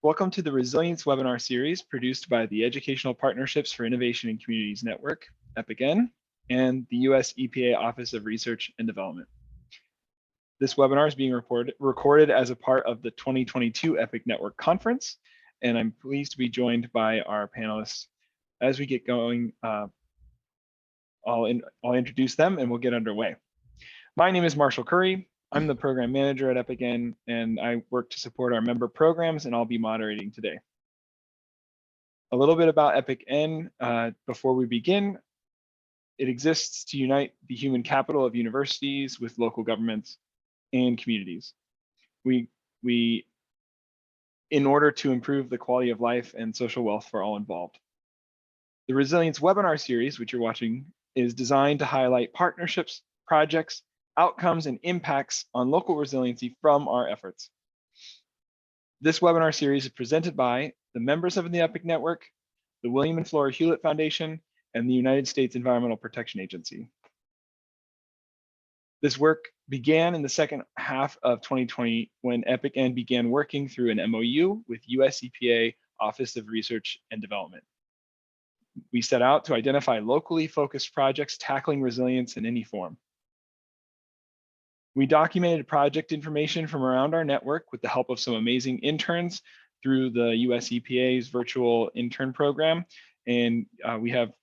Welcome to the Resilience webinar series produced by the Educational Partnerships for Innovation in Communities Network, EPIC-N, and the U.S. EPA Office of Research and Development. This webinar is being recorded as a part of the 2022 EPIC Network Conference, and I'm pleased to be joined by our panelists. As we get going, I'll introduce them and we'll get underway. My name is Marshall Curry. I'm the program manager at EPIC-N, and I work to support our member programs, and I'll be moderating today. A little bit about EPIC-N before we begin. It exists to unite the human capital of universities with local governments and communities. In order to improve the quality of life and social wealth for all involved. The Resilience webinar series, which you're watching, is designed to highlight partnerships, projects, outcomes, and impacts on local resiliency from our efforts. This webinar series is presented by the members of the EPIC Network, the William and Flora Hewlett Foundation, and the United States Environmental Protection Agency. This work began in the second half of 2020 when EPIC-N began working through an MOU with U.S. EPA Office of Research and Development. We set out to identify locally focused projects tackling resilience in any form. We documented project information from around our network with the help of some amazing interns through the US EPA's virtual intern program. And we have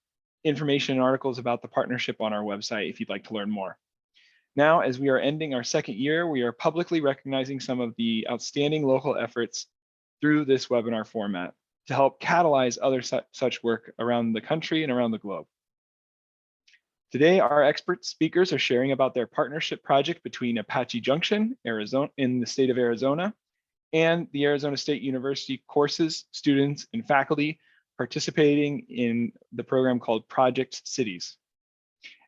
information and articles about the partnership on our website if you'd like to learn more. Now, as we are ending our second year, we are publicly recognizing some of the outstanding local efforts through this webinar format to help catalyze other such work around the country and around the globe. Today, our expert speakers are sharing about their partnership project between Apache Junction, Arizona, in the state of Arizona, and the Arizona State University courses, students, and faculty participating in the program called Project Cities.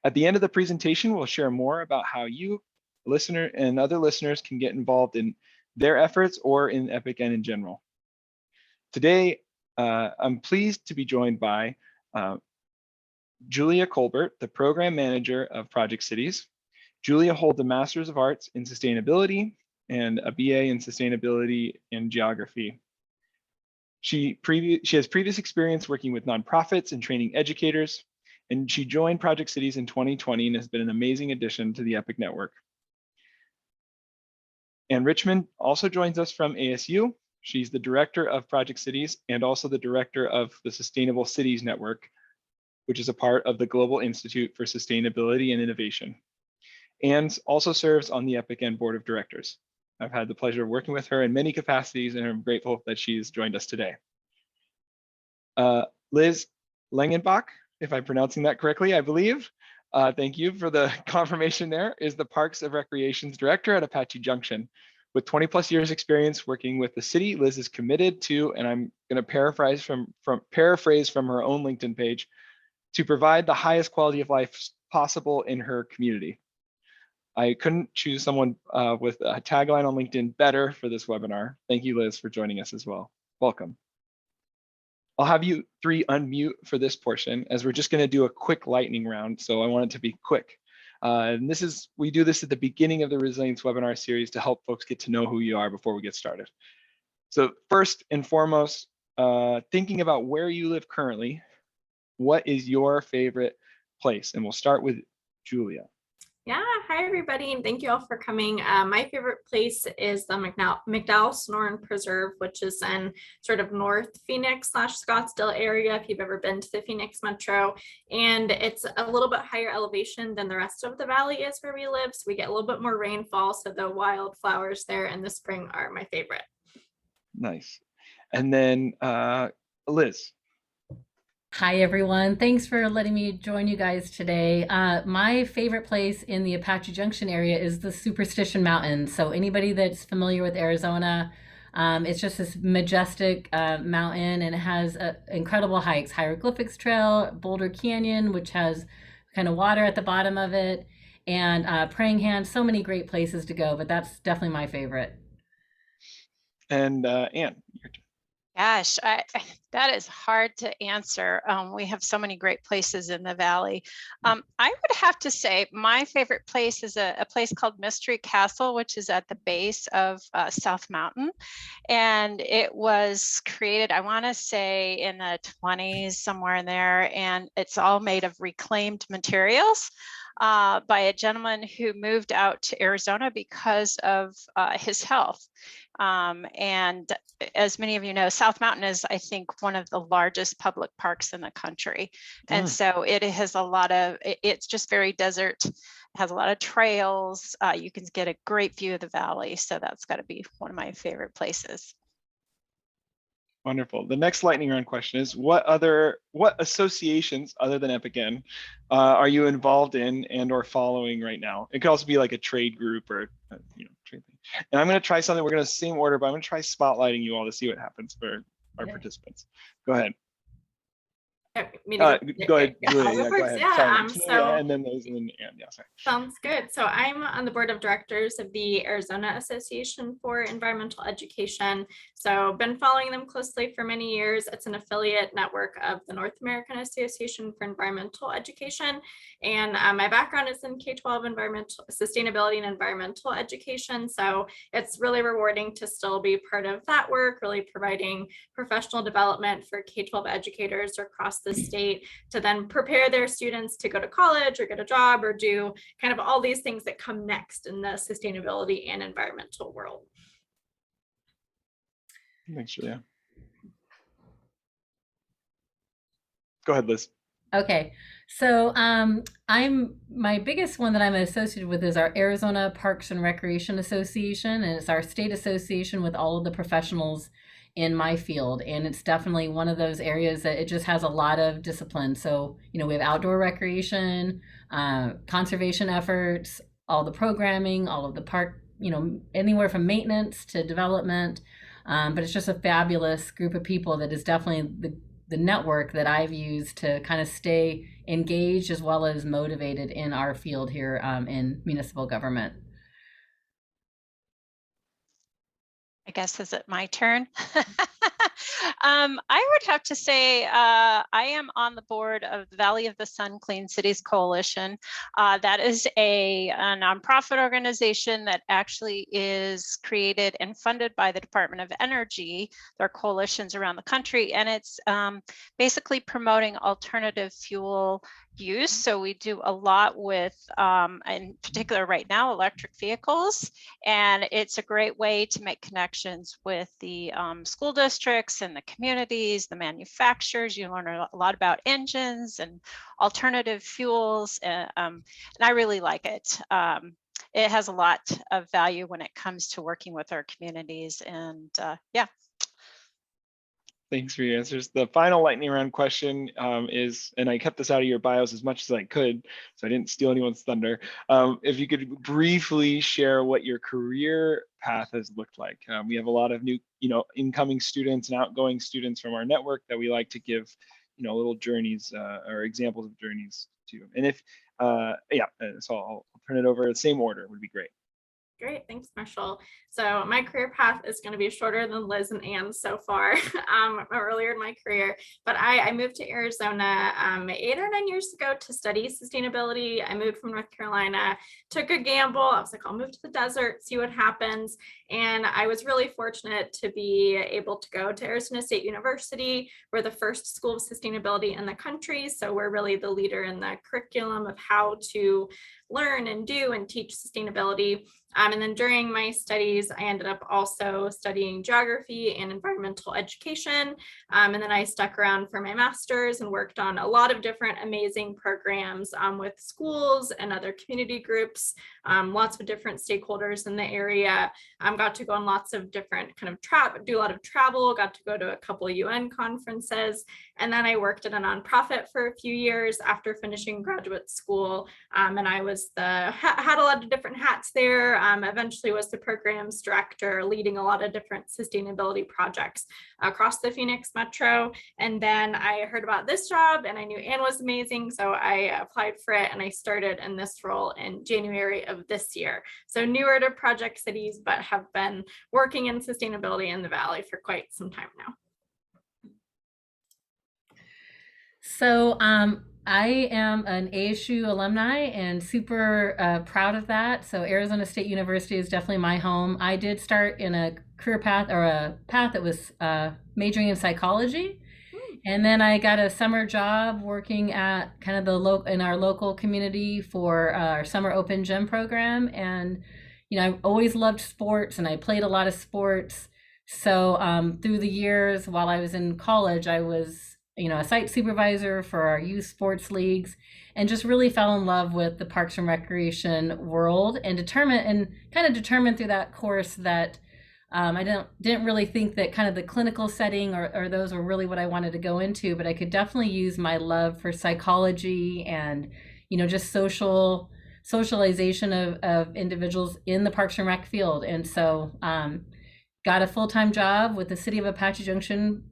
At the end of the presentation, we'll share more about how you, listener, and other listeners can get involved in their efforts or in EPIC-N in general. Today, I'm pleased to be joined by Julia Colbert, the program manager of Project Cities. Julia holds a Master's of Arts in Sustainability and a BA in Sustainability and Geography. She has previous experience working with nonprofits and training educators, and she joined Project Cities in 2020 and has been an amazing addition to the EPIC Network. Ann Richmond also joins us from ASU. She's the director of Project Cities and also the director of the Sustainable Cities Network, which is a part of the Global Institute for Sustainability and Innovation, and also serves on the EPIC-N Board of Directors. I've had the pleasure of working with her in many capacities, and I'm grateful that she's joined us today. Liz Langenbach, if I'm pronouncing that correctly, I believe, thank you for the confirmation there, is the Parks and Recreations Director at Apache Junction. With 20+ years experience working with the city, Liz is committed to, and I'm gonna paraphrase from her own LinkedIn page, to provide the highest quality of life possible in her community. I couldn't choose someone with a tagline on LinkedIn better for this webinar. Thank you, Liz, for joining us as well. Welcome. I'll have you three unmute for this portion as we're just gonna do a quick lightning round, so I want it to be quick. And we do this at the beginning of the Resilience webinar series to help folks get to know who you are before we get started. So first and foremost, thinking about where you live currently, what is your favorite place? And we'll start with Julia. Yeah, hi everybody, and thank you all for coming. My favorite place is the McDowell-Sonoran Preserve, which is in sort of North Phoenix / Scottsdale area, if you've ever been to the Phoenix Metro. And it's a little bit higher elevation than the rest of the valley is where we live, so we get a little bit more rainfall, so the wildflowers there in the spring are my favorite. Nice. And then Liz. Hi, everyone. Thanks for letting me join you guys today. My favorite place in the Apache Junction area is the Superstition Mountains. So anybody that's familiar with Arizona, it's just this majestic mountain, and it has incredible hikes. Hieroglyphics Trail, Boulder Canyon, which has kind of water at the bottom of it, and Praying Hand. So many great places to go, but that's definitely my favorite. And Ann, your turn. Gosh, that is hard to answer. We have so many great places in the valley. I would have to say my favorite place is a place called Mystery Castle, which is at the base of South Mountain. And it was created, I want to say, in the 20s, somewhere in there. And it's all made of reclaimed materials by a gentleman who moved out to Arizona because of his health. And as many of you know, South Mountain is, I think, one of the largest public parks in the country. And so it has a lot of, it's just very desert, has a lot of trails. You can get a great view of the valley. So that's got to be one of my favorite places. Wonderful. The next lightning round question is, what associations other than EPICN are you involved in and or following right now? It could also be like a trade group or trade thing. And I'm going to try something. We're going to same order, but I'm going to try spotlighting you all to see what happens for our participants. Go ahead. Go ahead, Julia. Go ahead. Sorry. And then those, and yeah, sorry. Sounds good. So I'm on the board of directors of the Arizona Association for Environmental Education. So been following them closely for many years. It's an affiliate network of the North American Association for Environmental Education. And my background is in K-12 environmental sustainability and environmental education. So it's really rewarding to still be part of that work, really providing professional development for K-12 educators across the state to then prepare their students to go to college or get a job or do kind of all these things that come next in the sustainability and environmental world. Thanks, Julia. Go ahead, Liz. Okay, so my biggest one that I'm associated with is our Arizona Parks and Recreation Association, and it's our state association with all of the professionals in my field. And it's definitely one of those areas that it just has a lot of discipline. So, we have outdoor recreation, conservation efforts, all the programming, all of the park, anywhere from maintenance to development. But it's just a fabulous group of people that is definitely the network that I've used to kind of stay engaged as well as motivated in our field here in municipal government. I guess, is it my turn? I would have to say I am on the board of the Valley of the Sun Clean Cities Coalition. That is a nonprofit organization that actually is created and funded by the Department of Energy. There are coalitions around the country, and it's basically promoting alternative fuel use. So we do a lot with, in particular right now, electric vehicles. And it's a great way to make connections with the school districts and the communities, the manufacturers. You learn a lot about engines and alternative fuels. And I really like it. It has a lot of value when it comes to working with our communities. And yeah. Thanks for your answers. The final lightning round question is, and I kept this out of your bios as much as I could, so I didn't steal anyone's thunder. If you could briefly share what your career path has looked like. We have a lot of new, incoming students and outgoing students from our network that we like to give, little journeys or examples of journeys to. And if, so I'll turn it over. The same order would be great. Great, thanks, Marshall. So my career path is going to be shorter than Liz and Anne so far, earlier in my career. But I moved to Arizona 8 or 9 years ago to study sustainability. I moved from North Carolina, took a gamble. I was like, I'll move to the desert, see what happens. And I was really fortunate to be able to go to Arizona State University. We're the first school of sustainability in the country. So we're really the leader in the curriculum of how to learn and do and teach sustainability. And then during my studies, I ended up also studying geography and environmental education. And then I stuck around for my master's and worked on a lot of different amazing programs with schools and other community groups, lots of different stakeholders in the area. Got to go on lots of different kind of do a lot of travel, got to go to a couple of UN conferences. And then I worked at a nonprofit for a few years after finishing graduate school. And I was had a lot of different hats there. Eventually was the programs director, leading a lot of different sustainability projects across the Phoenix Metro. And then I heard about this job and I knew Anne was amazing. So I applied for it and I started in this role in January of this year. So newer to Project Cities, but have been working in sustainability in the Valley for quite some time now. So I am an ASU alumni and super proud of that. So Arizona State University is definitely my home. I did start in a career path or a path that was majoring in psychology. And then I got a summer job working at kind of in our local community for our summer open gym program. And, I always loved sports and I played a lot of sports. So through the years while I was in college, I was, a site supervisor for our youth sports leagues and just really fell in love with the Parks and Recreation world and determined through that course that I didn't really think that kind of the clinical setting or those were really what I wanted to go into, but I could definitely use my love for psychology and, just socialization of individuals in the Parks and Rec field. And so got a full-time job with the city of Apache Junction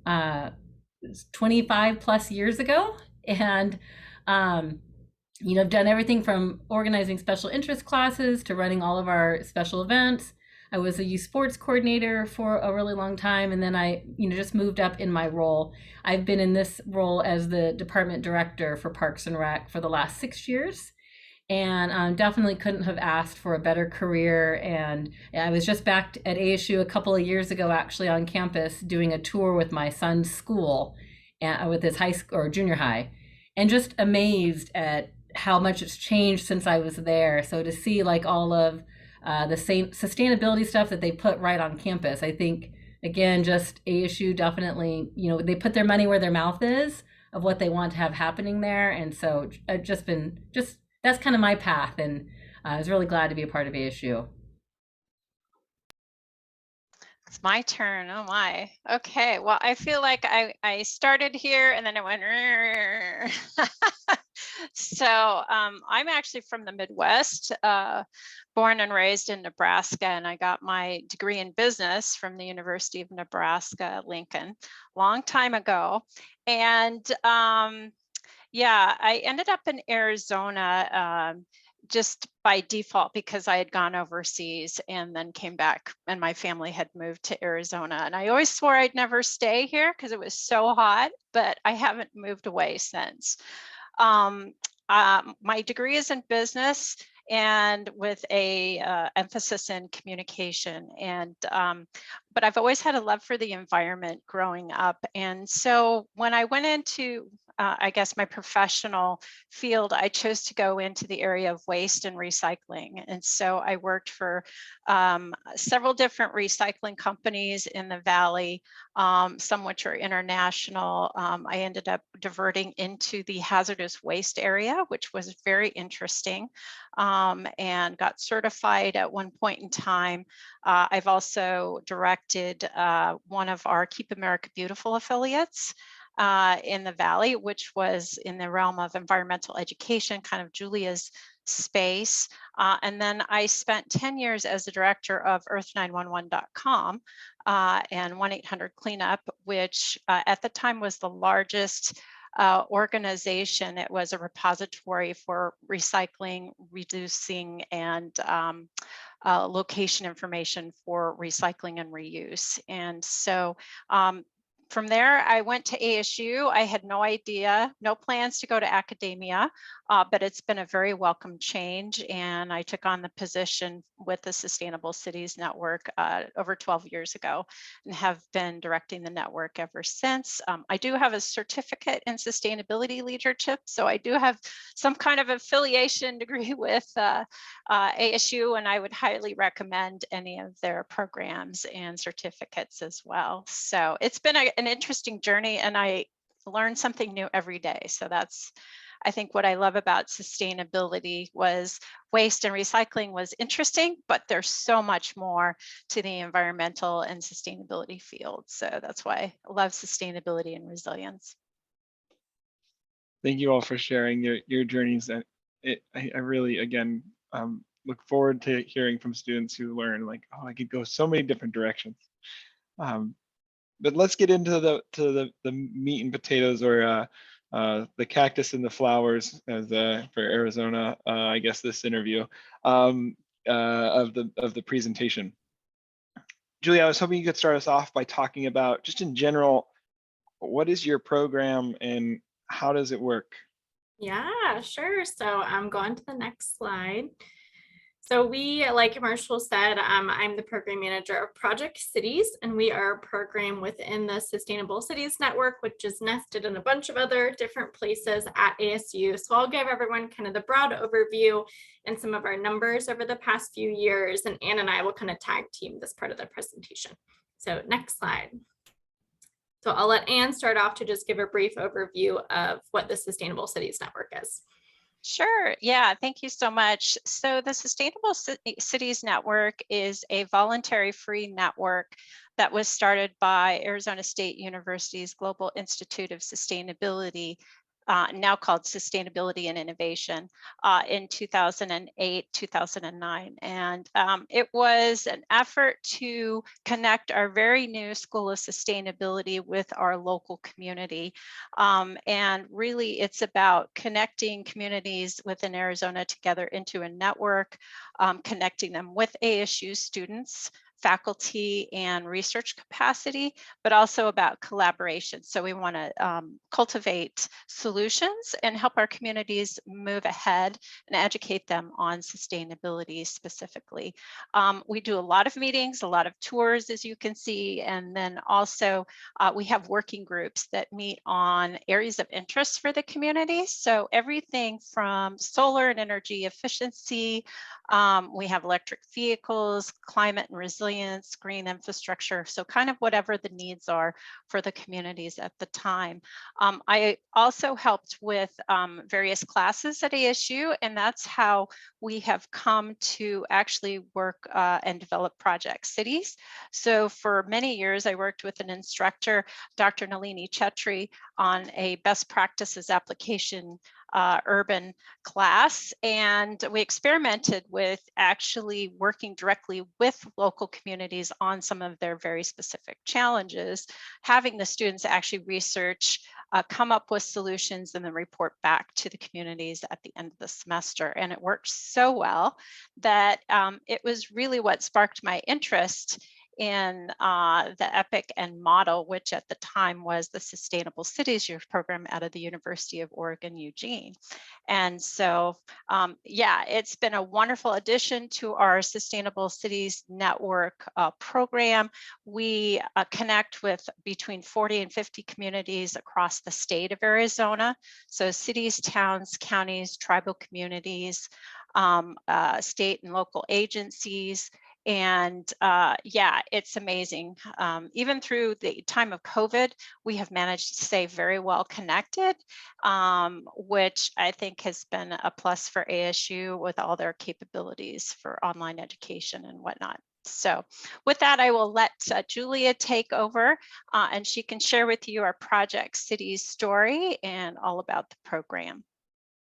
25 plus years ago. And, I've done everything from organizing special interest classes to running all of our special events. I was a youth sports coordinator for a really long time, and then I, just moved up in my role. I've been in this role as the department director for Parks and Rec for the last 6 years, and definitely couldn't have asked for a better career. And I was just back at ASU a couple of years ago, actually on campus, doing a tour with my son's school, with his high school or junior high, and just amazed at how much it's changed since I was there. So to see like all of the same sustainability stuff that they put right on campus. I think, again, just ASU definitely, they put their money where their mouth is of what they want to have happening there. And so I've just been, that's kind of my path. And I was really glad to be a part of ASU. It's my turn. Oh my. Okay. Well, I feel like I started here and then it went. So I'm actually from the Midwest, born and raised in Nebraska, and I got my degree in business from the University of Nebraska, Lincoln, long time ago. And yeah, I ended up in Arizona just by default because I had gone overseas and then came back and my family had moved to Arizona. And I always swore I'd never stay here because it was so hot, but I haven't moved away since. My degree is in business and with a emphasis in communication. And but I've always had a love for the environment growing up. And so when I went into I guess my professional field, I chose to go into the area of waste and recycling. And so I worked for several different recycling companies in the Valley, some which are international. I ended up diverting into the hazardous waste area, which was very interesting, and got certified at one point in time. I've also directed one of our Keep America Beautiful affiliates in the Valley, which was in the realm of environmental education, kind of Julia's space. And then I spent 10 years as the director of earth911.com and 1-800-CLEANUP, which at the time was the largest organization. It was a repository for recycling, reducing, and location information for recycling and reuse. And so from there, I went to ASU. I had no idea, no plans to go to academia, but it's been a very welcome change. And I took on the position with the Sustainable Cities Network over 12 years ago and have been directing the network ever since. I do have a certificate in sustainability leadership, so I do have some kind of affiliation degree with ASU, and I would highly recommend any of their programs and certificates as well. So it's been an interesting journey, and I learn something new every day. So that's, I think, what I love about sustainability. Was waste and recycling was interesting, but there's so much more to the environmental and sustainability field. So that's why I love sustainability and resilience. Thank you all for sharing your journeys. I really, again, look forward to hearing from students who learn like, oh, I could go so many different directions. But let's get into the meat and potatoes, or the cactus and the flowers, as for Arizona, I guess, this interview of the presentation. Julia, I was hoping you could start us off by talking about, just in general, what is your program and how does it work? Yeah, sure. So I'm going to the next slide. So we, like Marshall said, I'm the program manager of Project Cities, and we are a program within the Sustainable Cities Network, which is nested in a bunch of other different places at ASU. So I'll give everyone kind of the broad overview and some of our numbers over the past few years, and Ann and I will kind of tag team this part of the presentation. So next slide. So I'll let Ann start off to just give a brief overview of what the Sustainable Cities Network is. Sure. Yeah, thank you so much. So the Sustainable Cities Network is a voluntary free network that was started by Arizona State University's Global Institute of Sustainability, now called Sustainability and Innovation, in 2008, 2009. And it was an effort to connect our very new School of Sustainability with our local community. And really, it's about connecting communities within Arizona together into a network, connecting them with ASU students, faculty, and research capacity, but also about collaboration. So we want to cultivate solutions and help our communities move ahead and educate them on sustainability specifically. We do a lot of meetings, a lot of tours, as you can see, and then also we have working groups that meet on areas of interest for the community. So everything from solar and energy efficiency, we have electric vehicles, climate and resilience, green infrastructure, so kind of whatever the needs are for the communities at the time. I also helped with various classes at ASU, and that's how we have come to actually work and develop Project Cities. So for many years, I worked with an instructor, Dr. Nalini Chetri, on a best practices application urban class, and we experimented with actually working directly with local communities on some of their very specific challenges, having the students actually research, come up with solutions, and then report back to the communities at the end of the semester. And it worked so well that it was really what sparked my interest in the EPIC and model, which at the time was the Sustainable Cities Youth Program out of the University of Oregon, Eugene. And so, yeah, it's been a wonderful addition to our Sustainable Cities Network program. We connect with between 40 and 50 communities across the state of Arizona. So cities, towns, counties, tribal communities, state and local agencies. And yeah, it's amazing. Even through the time of COVID, we have managed to stay very well connected, which I think has been a plus for ASU with all their capabilities for online education and whatnot. So with that, I will let Julia take over and she can share with you our Project Cities story and all about the program.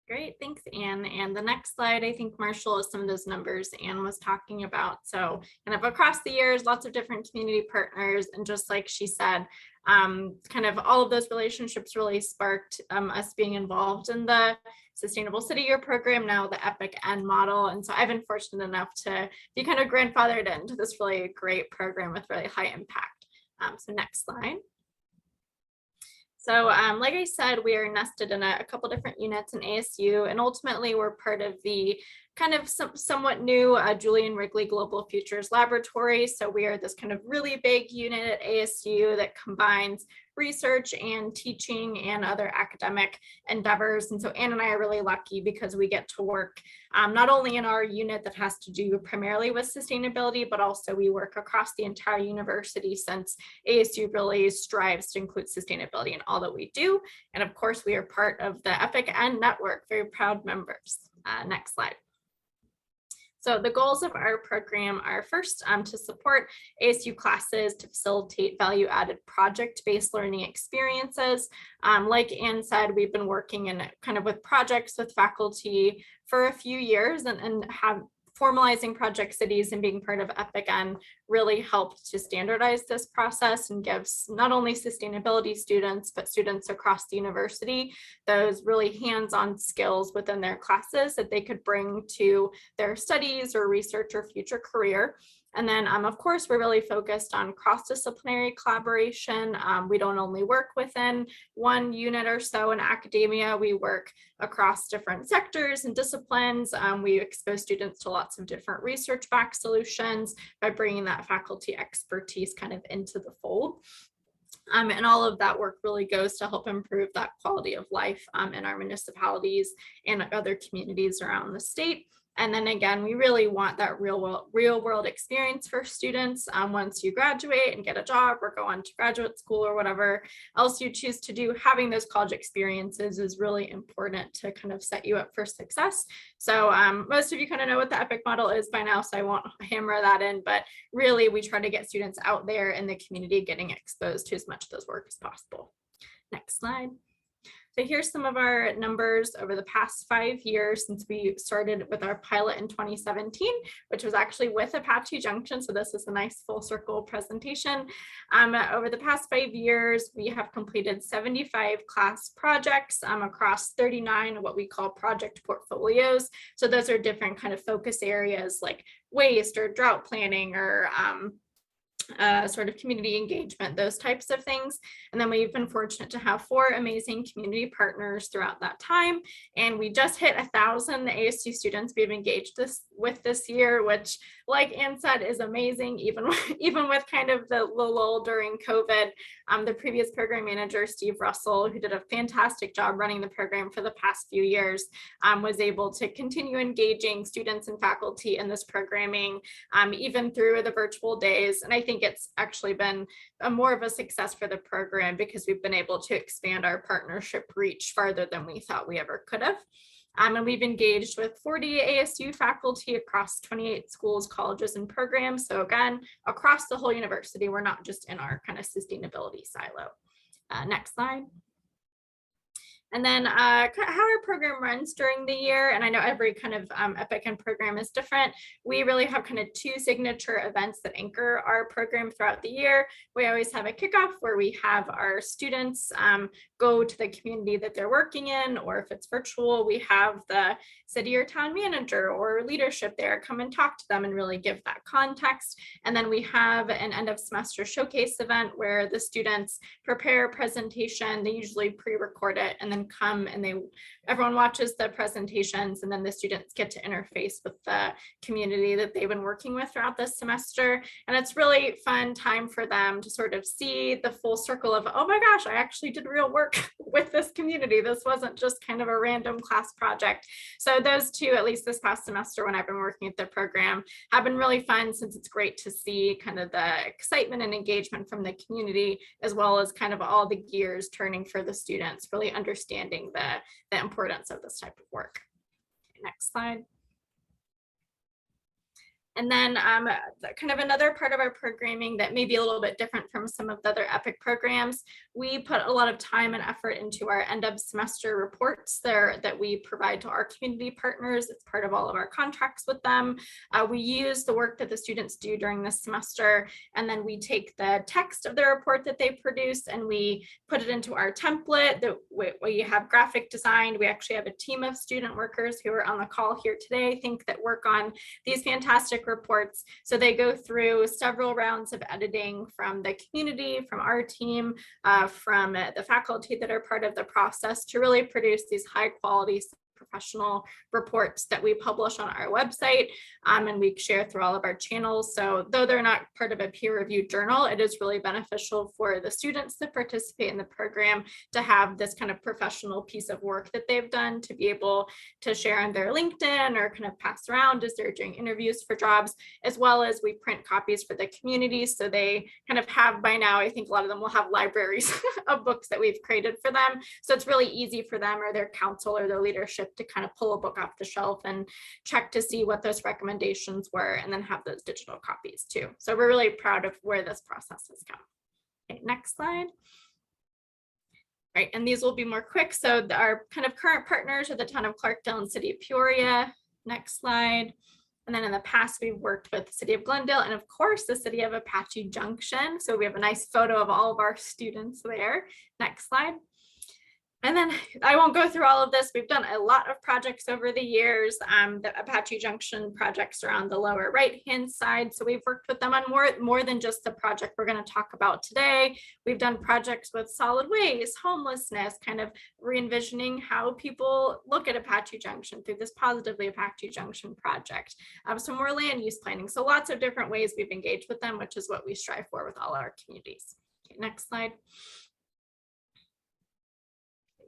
Great, thanks, Ann. And the next slide, I think, Marshall, is some of those numbers Ann was talking about. So kind of across the years, lots of different community partners. And just like she said, kind of all of those relationships really sparked us being involved in the Sustainable City Year program, now the EPIC and model. And so I've been fortunate enough to be kind of grandfathered into this really great program with really high impact. So next slide. So like I said, we are nested in a couple different units in ASU, and ultimately we're part of the kind of somewhat new Julian Wrigley Global Futures Laboratory. So we are this kind of really big unit at ASU that combines research and teaching and other academic endeavors. And so Ann and I are really lucky because we get to work not only in our unit that has to do primarily with sustainability, but also we work across the entire university, since ASU really strives to include sustainability in all that we do. And of course, we are part of the EPIC and network, very proud members. Next slide. So the goals of our program are first to support ASU classes to facilitate value-added project-based learning experiences. Like Ann said, we've been working in kind of with projects with faculty for a few years, and have formalizing Project Cities and being part of EPIC really helped to standardize this process and gives not only sustainability students, but students across the university those really hands-on skills within their classes that they could bring to their studies or research or future career. And then, of course, we're really focused on cross-disciplinary collaboration. We don't only work within one unit or so in academia, we work across different sectors and disciplines. We expose students to lots of different research-backed solutions by bringing that faculty expertise kind of into the fold. And all of that work really goes to help improve that quality of life in our municipalities and other communities around the state. And then again, we really want that real world experience for students. Once you graduate and get a job or go on to graduate school or whatever else you choose to do, having those college experiences is really important to kind of set you up for success. So most of you kind of know what the EPIC model is by now, so I won't hammer that in, but really we try to get students out there in the community getting exposed to as much of this work as possible. Next slide. So here's some of our numbers over the past 5 years since we started with our pilot in 2017, which was actually with Apache Junction. So this is a nice full circle presentation. Over the past 5 years, we have completed 75 class projects across 39 what we call project portfolios. So those are different kind of focus areas like waste or drought planning or sort of community engagement, those types of things. And then we've been fortunate to have 4 amazing community partners throughout that time. And we just hit 1,000 ASU students we've engaged with this year, which, like Anne said, is amazing, even with kind of the lull during COVID. The previous program manager, Steve Russell, who did a fantastic job running the program for the past few years, was able to continue engaging students and faculty in this programming, even through the virtual days. And I think it's actually been more of a success for the program because we've been able to expand our partnership reach farther than we thought we ever could have. And we've engaged with 40 ASU faculty across 28 schools, colleges, and programs. So again, across the whole university, we're not just in our kind of sustainability silo. Next slide. And then how our program runs during the year, and I know every kind of EPIC and program is different. We really have kind of 2 signature events that anchor our program throughout the year. We always have a kickoff where we have our students go to the community that they're working in, or if it's virtual, we have the city or town manager or leadership there come and talk to them and really give that context. And then we have an end of semester showcase event where the students prepare a presentation. They usually pre-record it and then come and everyone watches the presentations, and then the students get to interface with the community that they've been working with throughout this semester. And it's really fun time for them to sort of see the full circle of, oh my gosh, I actually did real work with this community. This wasn't just kind of a random class project. So those 2, at least this past semester when I've been working at the program, have been really fun, since it's great to see kind of the excitement and engagement from the community, as well as kind of all the gears turning for the students, really understanding the importance of this type of work. Okay, next slide. And then kind of another part of our programming that may be a little bit different from some of the other EPIC programs, we put a lot of time and effort into our end of semester reports there that we provide to our community partners. It's part of all of our contracts with them. We use the work that the students do during this semester, and then we take the text of the report that they produce and we put it into our template that we have graphic designed. We actually have a team of student workers who are on the call here today, that work on these fantastic reports. So they go through several rounds of editing from the community, from our team, from the faculty that are part of the process to really produce these high quality professional reports that we publish on our website and we share through all of our channels. So though they're not part of a peer-reviewed journal, it is really beneficial for the students that participate in the program to have this kind of professional piece of work that they've done to be able to share on their LinkedIn or kind of pass around as they're doing interviews for jobs, as well as we print copies for the community. So they kind of have by now, I think a lot of them will have libraries of books that we've created for them. So it's really easy for them or their council or their leadership to kind of pull a book off the shelf and check to see what those recommendations were, and then have those digital copies too. So we're really proud of where this process has come. Okay, next slide. Right, and these will be more quick. So our kind of current partners are the town of Clarkdale and city of Peoria. Next slide. And then in the past, we've worked with the city of Glendale and of course the city of Apache Junction. So we have a nice photo of all of our students there. Next slide. And then I won't go through all of this. We've done a lot of projects over the years. The Apache Junction projects are on the lower right-hand side. So we've worked with them on more than just the project we're going to talk about today. We've done projects with solid waste, homelessness, kind of re-envisioning how people look at Apache Junction through this Positively Apache Junction project. Some more land use planning. So lots of different ways we've engaged with them, which is what we strive for with all our communities. Okay, next slide.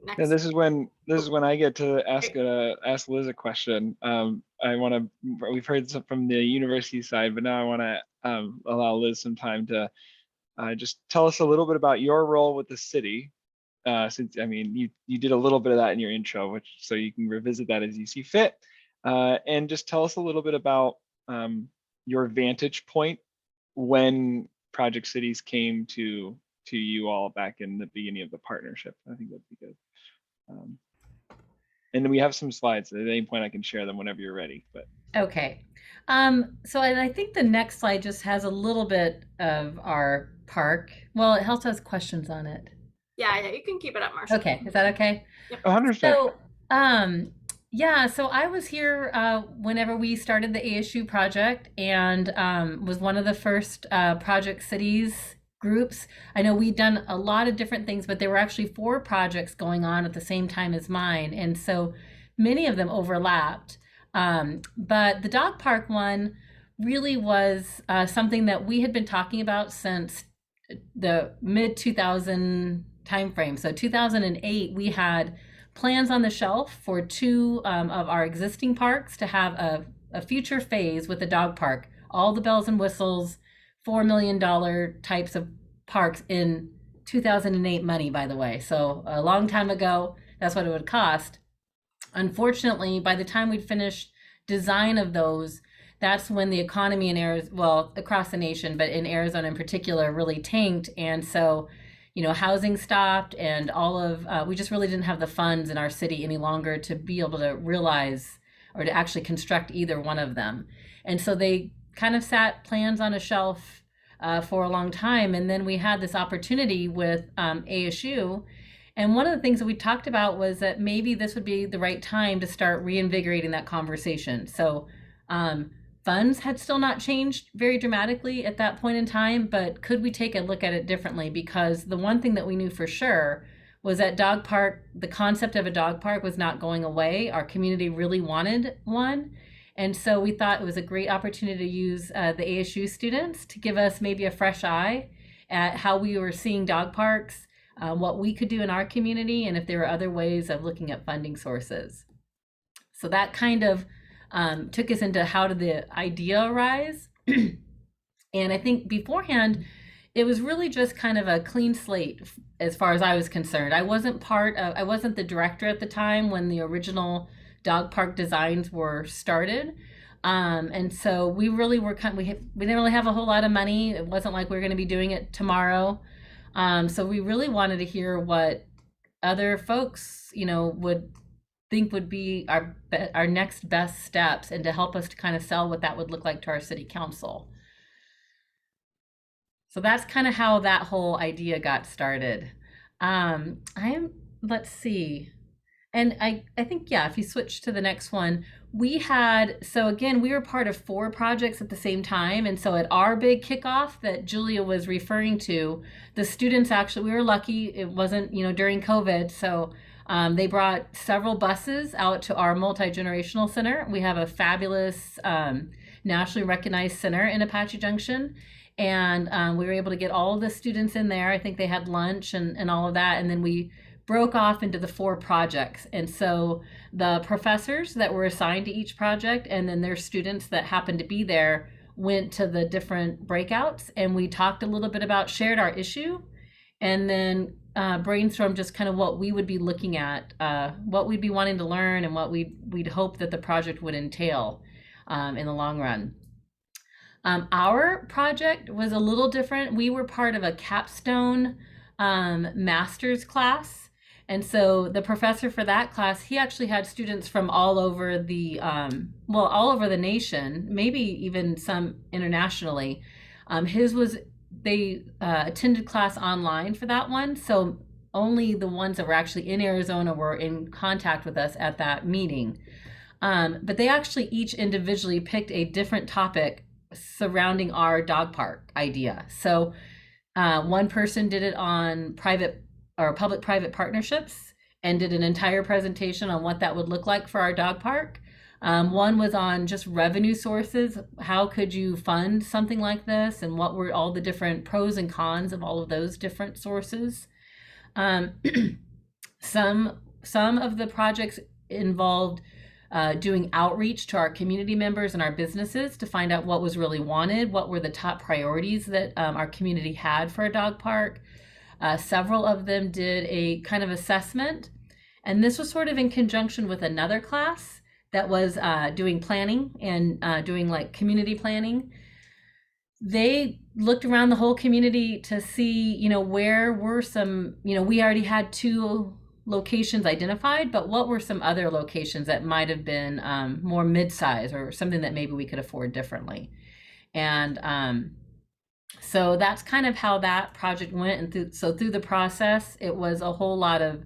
Next. And this is when I get to ask Liz a question. We've heard some from the university side, but now I want to allow Liz some time to just tell us a little bit about your role with the city. Since I mean, you did a little bit of that in your intro, so you can revisit that as you see fit, and just tell us a little bit about your vantage point when Project Cities came to you all back in the beginning of the partnership. I think that'd be good. And then we have some slides. At any point I can share them whenever you're ready. But okay. So I think the next slide just has a little bit of our park. Well, it also has questions on it. Yeah, you can keep it up, Marcia. Okay, is that okay? Yep. 100%. So, yeah, so I was here whenever we started the ASU project, and was one of the first Project Cities groups. I know we'd done a lot of different things, but there were actually 4 projects going on at the same time as mine, and so many of them overlapped. But the dog park one really was something that we had been talking about since the mid-2000 timeframe. So 2008, we had plans on the shelf for 2 of our existing parks to have a future phase with a dog park, all the bells and whistles, $4 million types of parks in 2008 money, by the way. So a long time ago, that's what it would cost. Unfortunately, by the time we'd finished design of those, that's when the economy in Arizona, well, across the nation, but in Arizona in particular, really tanked. And so, you know, housing stopped, and all of, we just really didn't have the funds in our city any longer to be able to realize or to actually construct either one of them. And so they kind of sat plans on a shelf for a long time. And then we had this opportunity with ASU. And one of the things that we talked about was that maybe this would be the right time to start reinvigorating that conversation. So funds had still not changed very dramatically at that point in time, but could we take a look at it differently? Because the one thing that we knew for sure was that dog park, the concept of a dog park was not going away. Our community really wanted one. And so we thought it was a great opportunity to use the ASU students to give us maybe a fresh eye at how we were seeing dog parks, what we could do in our community, and if there were other ways of looking at funding sources. So that kind of took us into how did the idea arise. And I think beforehand, it was really just kind of a clean slate as far as I was concerned. I wasn't the director at the time when the original dog park designs were started. And so we really were we didn't really have a whole lot of money. It wasn't like we were going to be doing it tomorrow. So we really wanted to hear what other folks, you know, would think would be our next best steps, and to help us to kind of sell what that would look like to our city council. So that's kind of how that whole idea got started. Let's see. And I think, yeah, if you switch to the next one, so again, we were part of 4 projects at the same time. And so at our big kickoff that Julia was referring to, the students actually, we were lucky, it wasn't, you know, during COVID. So they brought several buses out to our multi-generational center. We have a fabulous nationally recognized center in Apache Junction. And we were able to get all of the students in there. I think they had lunch and all of that. And then we broke off into the 4 projects. And so the professors that were assigned to each project, and then their students that happened to be there, went to the different breakouts, and we talked a little bit about, shared our issue, and then brainstormed just kind of what we would be looking at, what we'd be wanting to learn, and what we'd hope that the project would entail in the long run. Our project was a little different. We were part of a capstone master's class. And so the professor for that class, he actually had students from all over the, all over the nation, maybe even some internationally. They attended class online for that one. So only the ones that were actually in Arizona were in contact with us at that meeting. But they actually each individually picked a different topic surrounding our dog park idea. So one person did it on private or public-private partnerships and did an entire presentation on what that would look like for our dog park. One was on just revenue sources. How could you fund something like this? And what were all the different pros and cons of all of those different sources? Some of the projects involved doing outreach to our community members and our businesses to find out what was really wanted, what were the top priorities that our community had for a dog park. Several of them did a kind of assessment, and this was sort of in conjunction with another class that was doing planning and doing like community planning. They looked around the whole community to see, you know, where were some, you know, we already had 2 locations identified, but what were some other locations that might have been more mid-size or something that maybe we could afford differently. And so that's kind of how that project went. And through the process, it was a whole lot of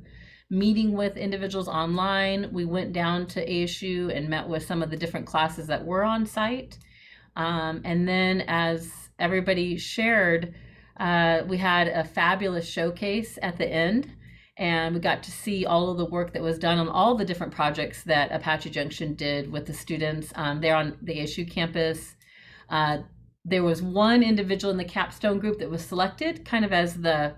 meeting with individuals online. We went down to ASU and met with some of the different classes that were on site. And then as everybody shared, we had a fabulous showcase at the end, and we got to see all of the work that was done on all the different projects that Apache Junction did with the students there on the ASU campus. There was one individual in the capstone group that was selected kind of as the,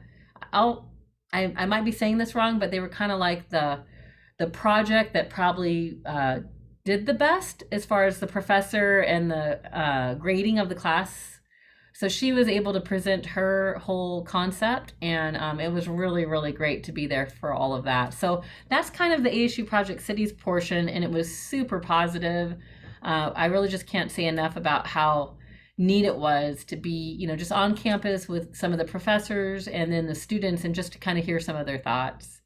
I might be saying this wrong, but they were kind of like the project that probably did the best as far as the professor and the grading of the class. So she was able to present her whole concept, and it was really, really great to be there for all of that. So that's kind of the ASU Project Cities portion, and it was super positive. I really just can't say enough about how neat it was to be, you know, just on campus with some of the professors and then the students, and just to kind of hear some of their thoughts.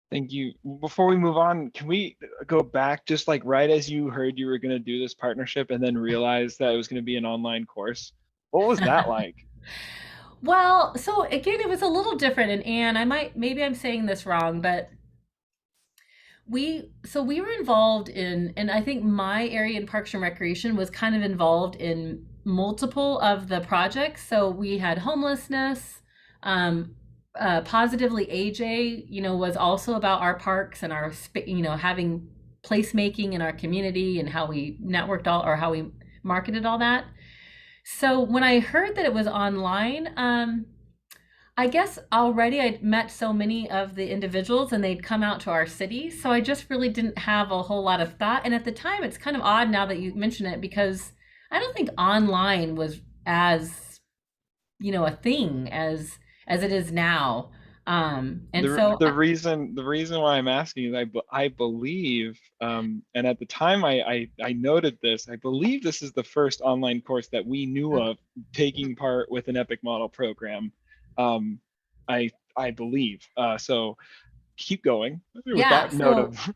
Thank you. Before we move on, can we go back just like right as you heard you were going to do this partnership and then realized that it was going to be an online course? What was that like? Well, so again, it was a little different. And Anne, maybe I'm saying this wrong, but we were involved in, and I think my area in Parks and Recreation was kind of involved in multiple of the projects. So we had homelessness, Positively AJ, you know, was also about our parks and our, you know, having placemaking in our community and how we networked all, or how we marketed all that. So when I heard that it was online, I guess already I'd met so many of the individuals and they'd come out to our city. So I just really didn't have a whole lot of thought. And at the time, it's kind of odd now that you mention it, because I don't think online was as, you know, a thing as it is now. The reason why I'm asking is I believe, and at the time I noted this, I believe this is the first online course that we knew of taking part with an EPIC model program. I believe. So keep going with that note of.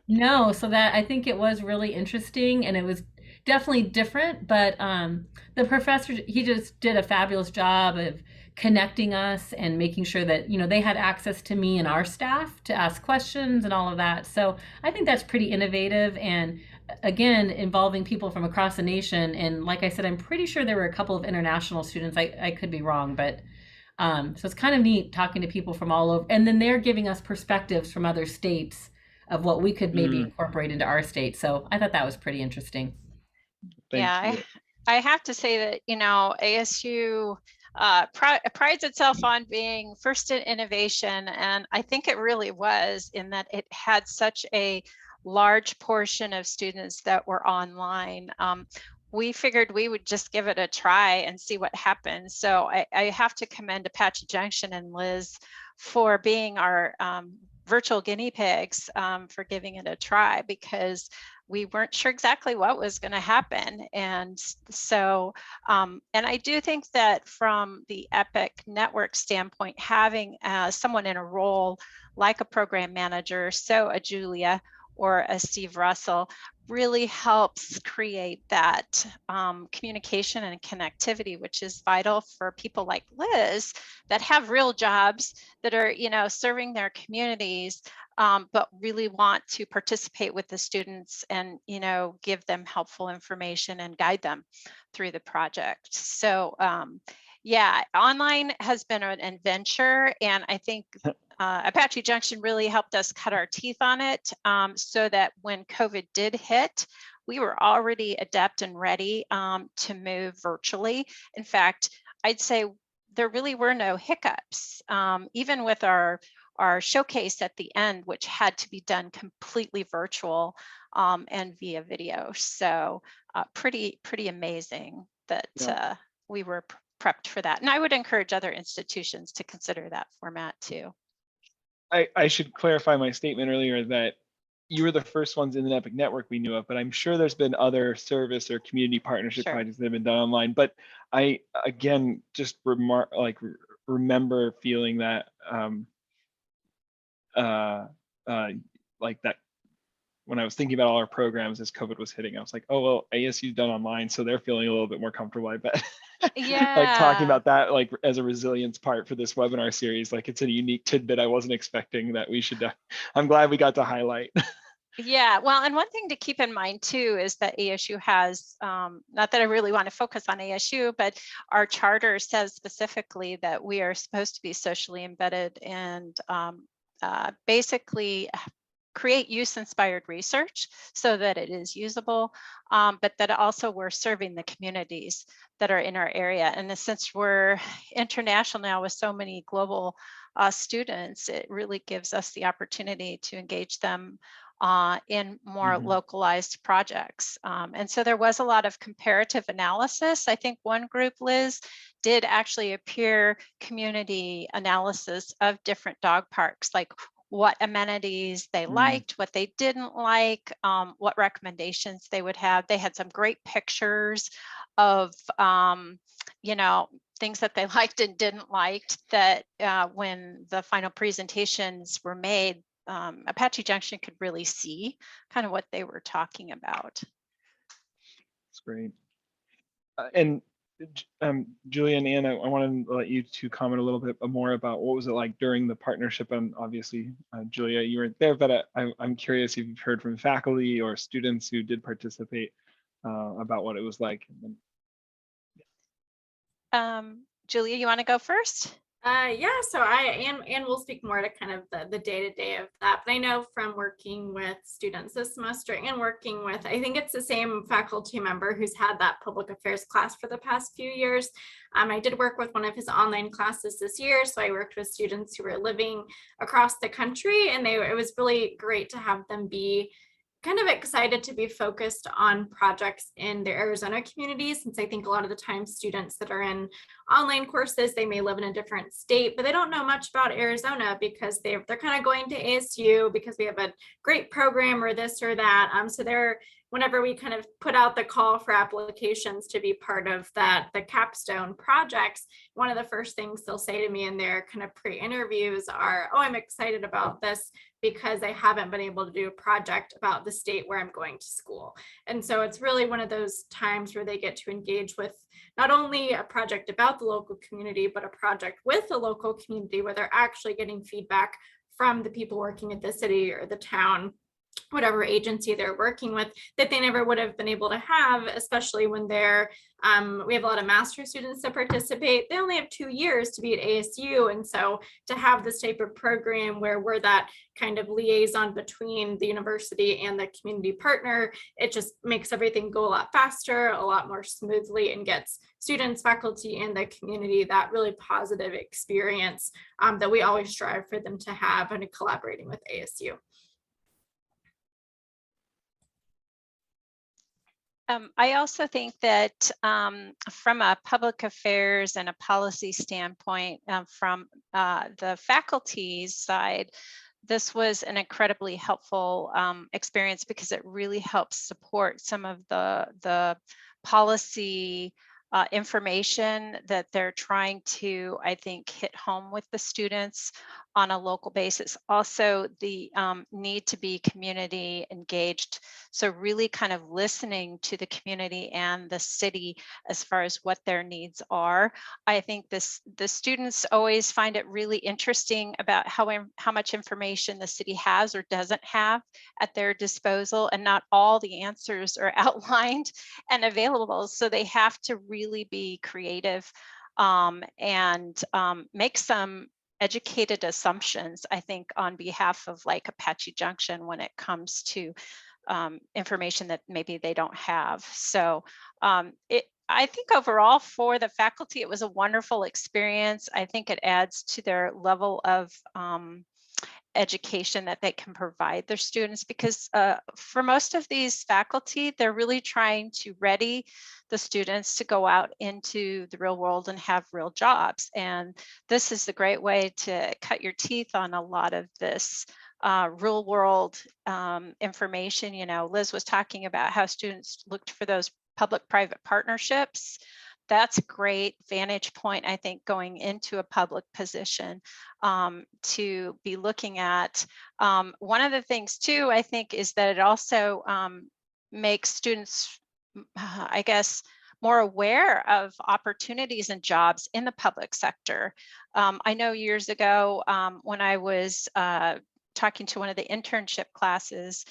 No, so that I think it was really interesting, and it was definitely different, but the professor, he just did a fabulous job of connecting us and making sure that, you know, they had access to me and our staff to ask questions and all of that. So I think that's pretty innovative, and again, involving people from across the nation. And like I said, I'm pretty sure there were a couple of international students. I could be wrong, but so it's kind of neat talking to people from all over, and then they're giving us perspectives from other states of what we could maybe incorporate into our state. So I thought that was pretty interesting. Thank you. I have to say that, you know, ASU prides itself on being first in innovation, and I think it really was, in that it had such a large portion of students that were online. We figured we would just give it a try and see what happens. So I have to commend Apache Junction and Liz for being our virtual guinea pigs, for giving it a try, because we weren't sure exactly what was going to happen. And so, and I do think that from the EPIC network standpoint, having someone in a role like a program manager, so a Julia, or a Steve Russell really helps create that communication and connectivity, which is vital for people like Liz that have real jobs that are, serving their communities, but really want to participate with the students and, give them helpful information and guide them through the project. So yeah, online has been an adventure, and I think Apache Junction really helped us cut our teeth on it, so that when COVID did hit, we were already adept and ready to move virtually. In fact, I'd say there really were no hiccups, even with our showcase at the end, which had to be done completely virtual and via video. So pretty amazing that we were prepped for that. And I would encourage other institutions to consider that format too. I should clarify my statement earlier that you were the first ones in the Epic network we knew of, but I'm sure there's been other service or community partnership Sure. projects that have been done online. But I, again, just remember feeling that like that when I was thinking about all our programs as COVID was hitting, I was like, oh, well, ASU's done online, so they're feeling a little bit more comfortable, I bet. Yeah. Like talking about that, like as a resilience part for this webinar series, like it's a unique tidbit I wasn't expecting that we should, I'm glad we got to highlight. Yeah, well, and one thing to keep in mind too is that ASU has, not that I really want to focus on ASU, but our charter says specifically that we are supposed to be socially embedded and basically create use-inspired research so that it is usable, but that also we're serving the communities that are in our area. And since we're international now with so many global students, it really gives us the opportunity to engage them in more localized projects. And so there was a lot of comparative analysis. I think one group, Liz, did actually a peer community analysis of different dog parks, like what amenities they liked, what they didn't like, what recommendations they would have. They had some great pictures of, things that they liked and didn't like that when the final presentations were made, Apache Junction could really see kind of what they were talking about. That's great. And Julia and Ann, I want to let you two comment a little bit more about what was it like during the partnership. And obviously, Julia, you weren't there, but I'm curious if you've heard from faculty or students who did participate about what it was like. Julia, you want to go first? Yeah, so Ann will speak more to kind of the day-to-day of that, but I know from working with students this semester and working with, I think it's the same faculty member who's had that public affairs class for the past few years. I did work with one of his online classes this year, so I worked with students who were living across the country, and it was really great to have them be kind of excited to be focused on projects in their Arizona community, since I think a lot of the time students that are in online courses, they may live in a different state, but they don't know much about Arizona because they're kind of going to ASU because we have a great program or this or that. So whenever we kind of put out the call for applications to be part of the capstone projects, one of the first things they'll say to me in their kind of pre-interviews are, oh, I'm excited about this because I haven't been able to do a project about the state where I'm going to school. And so it's really one of those times where they get to engage with not only a project about the local community, but a project with the local community where they're actually getting feedback from the people working at the city or the town, whatever agency they're working with, that they never would have been able to have, especially when we have a lot of master's students that participate. They only have 2 years to be at ASU. And so to have this type of program where we're that kind of liaison between the university and the community partner, it just makes everything go a lot faster, a lot more smoothly, and gets students, faculty, and the community that really positive experience that we always strive for them to have in collaborating with ASU. I also think that from a public affairs and a policy standpoint, from the faculty's side, this was an incredibly helpful experience because it really helps support some of the policy information that they're trying to, I think, hit home with the students on a local basis. Also, the need to be community engaged. So really kind of listening to the community and the city as far as what their needs are. I think the students always find it really interesting about how much information the city has or doesn't have at their disposal, and not all the answers are outlined and available. So they have to really be creative and make some educated assumptions, I think, on behalf of like Apache Junction when it comes to information that maybe they don't have. So I think overall for the faculty, it was a wonderful experience. I think it adds to their level of education that they can provide their students, because for most of these faculty, they're really trying to ready the students to go out into the real world and have real jobs. And this is the great way to cut your teeth on a lot of this real world information. You know, Liz was talking about how students looked for those public-private partnerships. That's a great vantage point, I think, going into a public position to be looking at. One of the things too, I think, is that it also makes students, I guess, more aware of opportunities and jobs in the public sector. I know years ago when I was talking to one of the internship classes,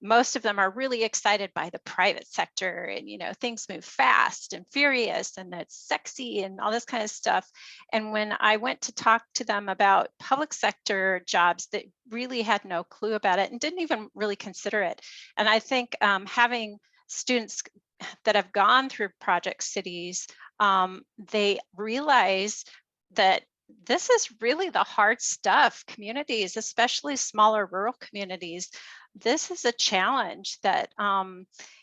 most of them are really excited by the private sector, and you know, things move fast and furious and it's sexy and all this kind of stuff. And when I went to talk to them about public sector jobs, that really had no clue about it and didn't even really consider it. And I think having students that have gone through Project Cities, they realize that this is really the hard stuff. Communities, especially smaller rural communities, this is a challenge that,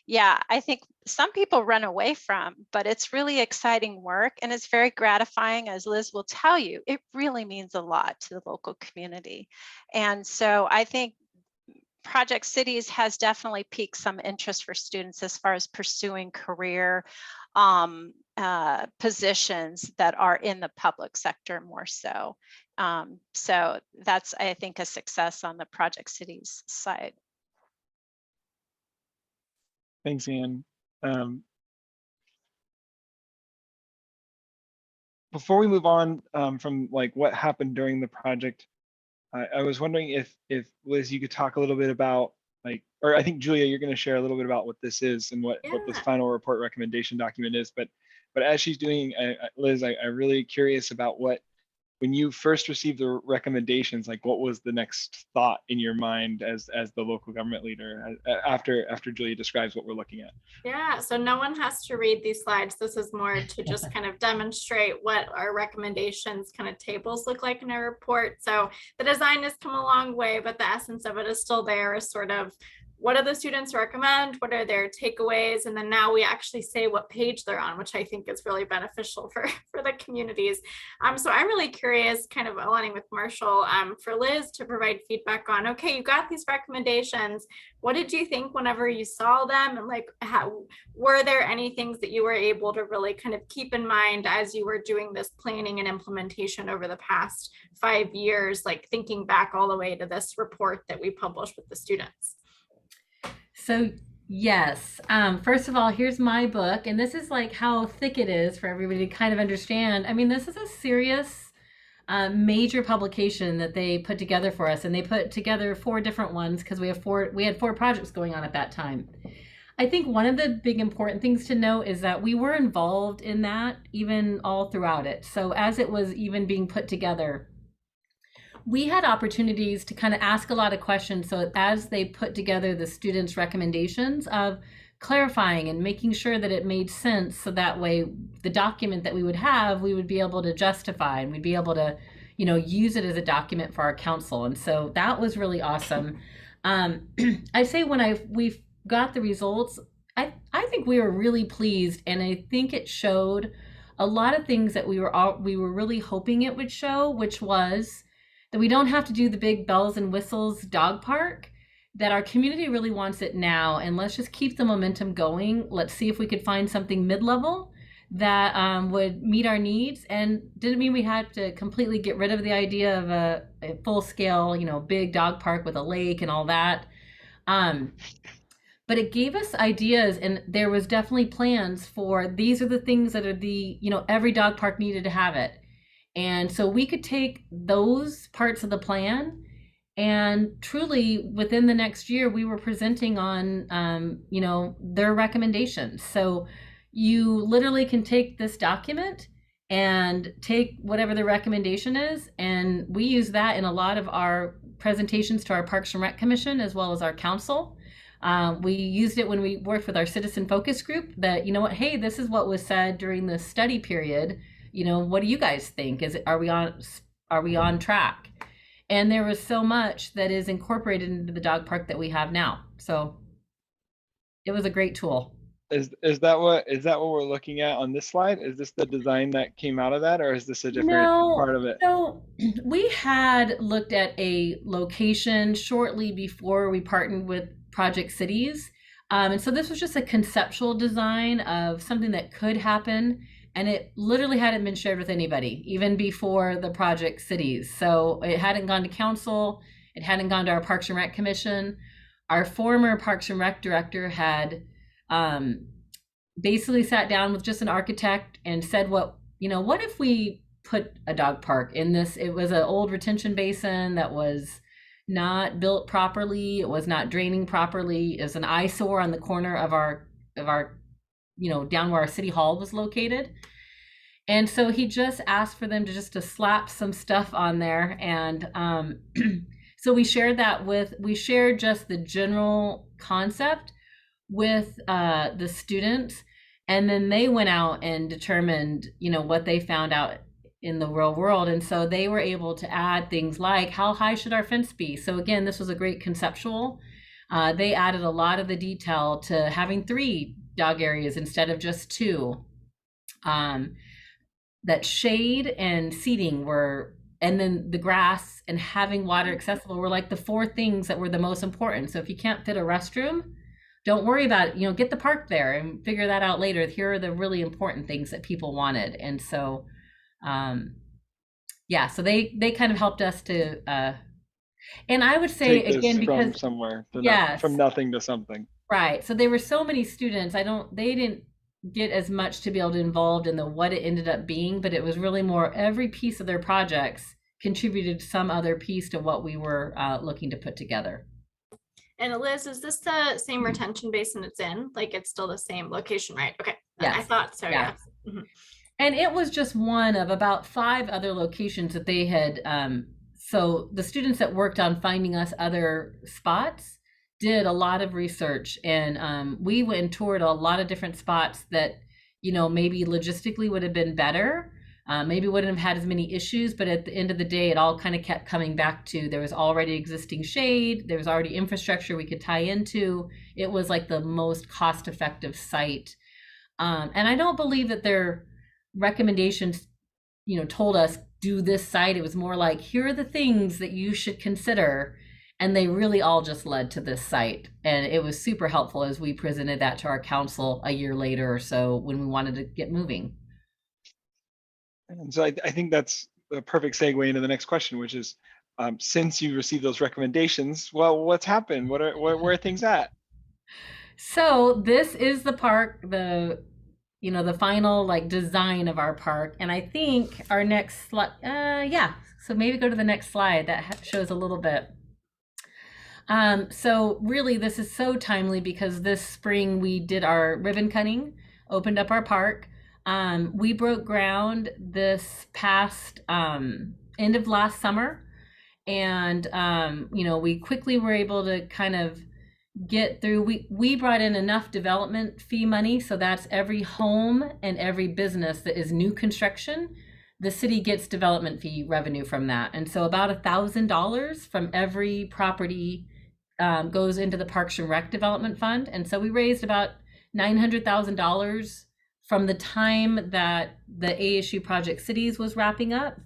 yeah, I think some people run away from, but it's really exciting work and it's very gratifying. As Liz will tell you, it really means a lot to the local community. And so I think Project Cities has definitely piqued some interest for students as far as pursuing career positions that are in the public sector more so. So that's, I think, a success on the Project Cities side. Thanks, Anne. Before we move on from like what happened during the project, I was wondering if Liz, you could talk a little bit about like, or I think Julia, you're going to share a little bit about what this is and what this final report recommendation document is. But as she's doing, Liz, I'm really curious about when you first received the recommendations, like what was the next thought in your mind as the local government leader after Julia describes what we're looking at? Yeah, so no one has to read these slides. This is more to just kind of demonstrate what our recommendations kind of tables look like in our report. So the design has come a long way, but the essence of it is still there, is sort of what do the students recommend? What are their takeaways? And then now we actually say what page they're on, which I think is really beneficial for the communities. So I'm really curious, kind of aligning with Marshall, for Liz to provide feedback on, okay, you got these recommendations. What did you think whenever you saw them? And like, were there any things that you were able to really kind of keep in mind as you were doing this planning and implementation over the past 5 years, like thinking back all the way to this report that we published with the students? So yes, first of all, here's my book, and this is like how thick it is for everybody to kind of understand. I mean, this is a serious major publication that they put together for us, and they put together 4 different ones because we had 4 projects going on at that time. I think one of the big important things to note is that we were involved in that even all throughout it. So as it was even being put together, we had opportunities to kind of ask a lot of questions. So as they put together the students' recommendations, of clarifying and making sure that it made sense, so that way the document that we would have, we would be able to justify, and we'd be able to, you know, use it as a document for our council. And so that was really awesome. I say when we got the results, I think we were really pleased, and I think it showed a lot of things that we were really hoping it would show, which was that we don't have to do the big bells and whistles dog park, that our community really wants it now, and let's just keep the momentum going. Let's see if we could find something mid-level that would meet our needs, and didn't mean we had to completely get rid of the idea of a full scale, big dog park with a lake and all that. But it gave us ideas, and there was definitely plans for these are the things that are every dog park needed to have it. And so we could take those parts of the plan, and truly within the next year, we were presenting on, their recommendations. So you literally can take this document and take whatever the recommendation is. And we use that in a lot of our presentations to our Parks and Rec Commission, as well as our council. We used it when we worked with our citizen focus group that, hey, this is what was said during the study period. What do you guys think? Are we on track? And there was so much that is incorporated into the dog park that we have now. So it was a great tool. Is that what we're looking at on this slide? Is this the design that came out of that, or is this a different part of it? So we had looked at a location shortly before we partnered with Project Cities. And so this was just a conceptual design of something that could happen. And it literally hadn't been shared with anybody, even before the Project Cities. So it hadn't gone to council. It hadn't gone to our Parks and Rec Commission. Our former Parks and Rec director had basically sat down with just an architect and said, what if we put a dog park in this? It was an old retention basin that was not built properly. It was not draining properly. It was an eyesore on the corner of our down where our city hall was located. And so he just asked for them to slap some stuff on there. And so we shared just the general concept with the students. And then they went out and determined, what they found out in the real world. And so they were able to add things like, how high should our fence be? So again, this was a great conceptual. They added a lot of the detail to having 3 dog areas instead of just 2. That shade and seating and then the grass and having water accessible were like the 4 things that were the most important. So if you can't fit a restroom, don't worry about it. Get the park there and figure that out later. Here are the really important things that people wanted. And so, so they kind of helped us to, and I would say again, because from somewhere, from nothing to something. Right. So there were so many students. They didn't get as much to be able to involved in what it ended up being, but it was really more every piece of their projects contributed some other piece to what we were looking to put together. And Liz, is this the same retention basin it's in? Like it's still the same location, right? Okay. Yes. I thought so. Yeah. Mm-hmm. And it was just one of about 5 other locations that they had. So the students that worked on finding us other spots did a lot of research, and we went and toured a lot of different spots that, maybe logistically would have been better. Maybe wouldn't have had as many issues, but at the end of the day, it all kind of kept coming back to there was already existing shade. There was already infrastructure we could tie into. It was like the most cost-effective site. And I don't believe that their recommendations, told us do this site. It was more like, here are the things that you should consider. And they really all just led to this site. And it was super helpful as we presented that to our council a year later or so when we wanted to get moving. And so I think that's a perfect segue into the next question, which is, since you received those recommendations, well, what's happened? Where are things at? So this is the park, the final design of our park. And I think our next slide, so maybe go to the next slide that shows a little bit. So really this is so timely because this spring we did our ribbon cutting, opened up our park. We broke ground this past end of last summer, and we quickly were able to kind of get through. We brought in enough development fee money, so that's every home and every business that is new construction. The city gets development fee revenue from that, and so about $1,000 from every property goes into the Parks and Rec Development Fund, and so we raised about $900,000 from the time that the ASU Project Cities was wrapping up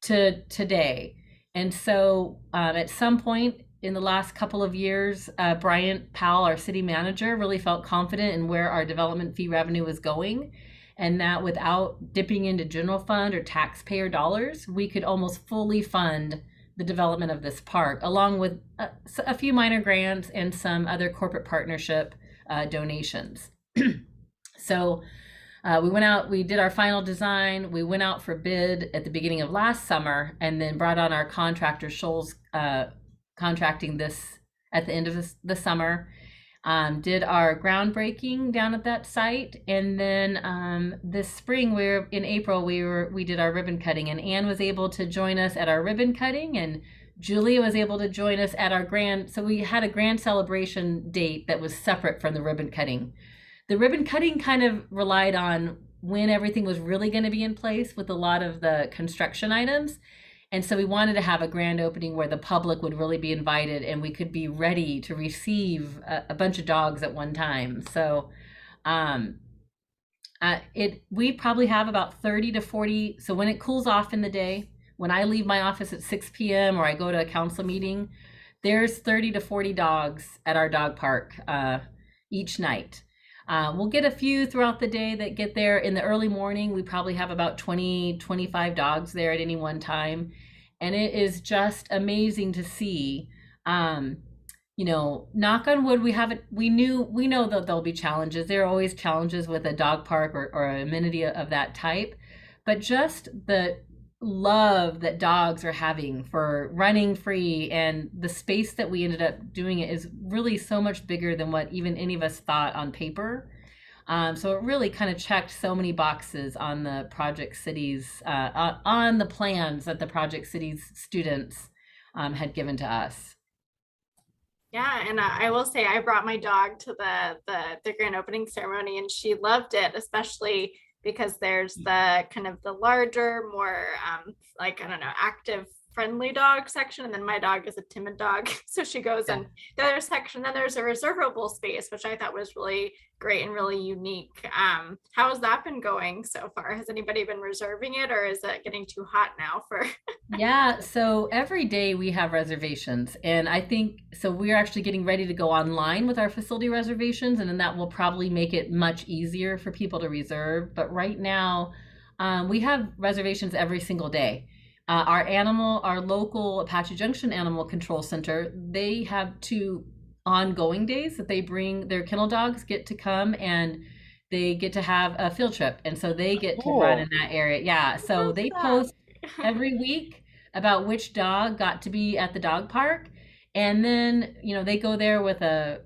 to today. And so at some point in the last couple of years, Bryant Powell, our city manager, really felt confident in where our development fee revenue was going. and that without dipping into general fund or taxpayer dollars, we could almost fully fund the development of this park, along with a few minor grants and some other corporate partnership donations. So we went out, we did our final design, we went out for bid at the beginning of last summer, and then brought on our contractor, Shoals Contracting, this at the end of the summer. Did our groundbreaking down at that site, and then this spring, in April, we did our ribbon cutting, and Anne was able to join us at our ribbon cutting, and Julia was able to join us at our grand. So we had a grand celebration date that was separate from the ribbon cutting. The ribbon cutting kind of relied on when everything was really going to be in place with a lot of the construction items. And so we wanted to have a grand opening where the public would really be invited and we could be ready to receive a bunch of dogs at one time. So we probably have about 30 to 40. So when it cools off in the day, when I leave my office at 6 p.m. or I go to a council meeting, there's 30 to 40 dogs at our dog park each night. We'll get a few throughout the day that get there in the early morning. We probably have about 20, 25 dogs there at any one time. And it is just amazing to see, knock on wood, we know that there'll be challenges. There are always challenges with a dog park or an amenity of that type, but just the love that dogs are having for running free, and the space that we ended up doing it is really so much bigger than what even any of us thought on paper. So it really kind of checked so many boxes on the Project Cities, on the plans that the Project Cities students had given to us. Yeah, and I will say I brought my dog to the grand opening ceremony, and she loved it, especially because there's the kind of the larger, more active, friendly dog section, and then my dog is a timid dog, so she goes in the other section. Then there's a reservable space, which I thought was really great and really unique. How has that been going so far? Has anybody been reserving it, or is it getting too hot now for? Yeah, so every day we have reservations, and I think so we're actually getting ready to go online with our facility reservations, and then that will probably make it much easier for people to reserve. But right now we have reservations every single day. Our local Apache Junction Animal Control Center, they have 2 ongoing days that they bring their kennel dogs, get to come, and they get to have a field trip. And so they get to run in that area. Yeah. So they post every week about which dog got to be at the dog park. And then, they go there with a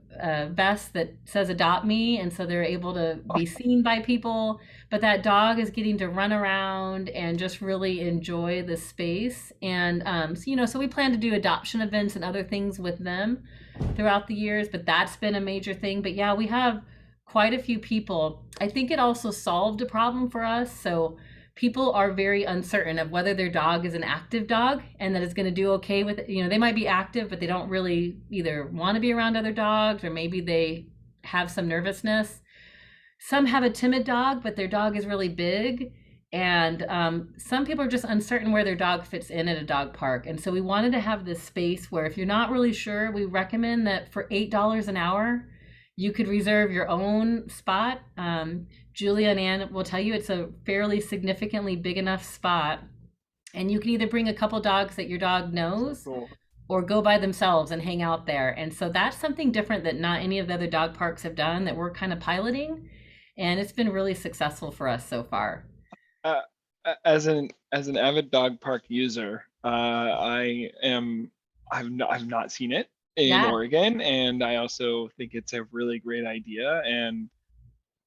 vest that says "Adopt Me," and so they're able to be seen by people. But that dog is getting to run around and just really enjoy the space. And so we plan to do adoption events and other things with them throughout the years. But that's been a major thing. But yeah, we have quite a few people. I think it also solved a problem for us. So people are very uncertain of whether their dog is an active dog and that it's going to do okay with it. They might be active, but they don't really either want to be around other dogs, or maybe they have some nervousness. Some have a timid dog, but their dog is really big. And some people are just uncertain where their dog fits in at a dog park. And so we wanted to have this space where if you're not really sure, we recommend that for $8 an hour, you could reserve your own spot. Julia and Ann will tell you it's a fairly significantly big enough spot. And you can either bring a couple dogs that your dog knows, or go by themselves and hang out there. And so that's something different that not any of the other dog parks have done, that we're kind of piloting. And it's been really successful for us so far. As an avid dog park user, I've not seen it in Oregon, and I also think it's a really great idea. And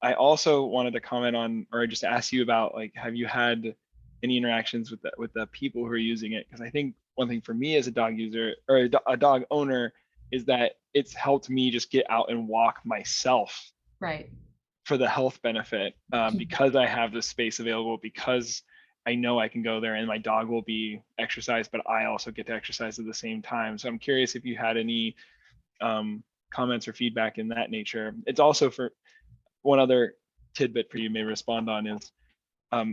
I also wanted to comment on, or just ask you about, have you had any interactions with the people who are using it? Because I think one thing for me as a dog user or a dog owner is that it's helped me just get out and walk myself. Right. For the health benefit, because I have the space available, because I know I can go there and my dog will be exercised, but I also get to exercise at the same time. So I'm curious if you had any comments or feedback in that nature. It's also, for one other tidbit for you may respond on, is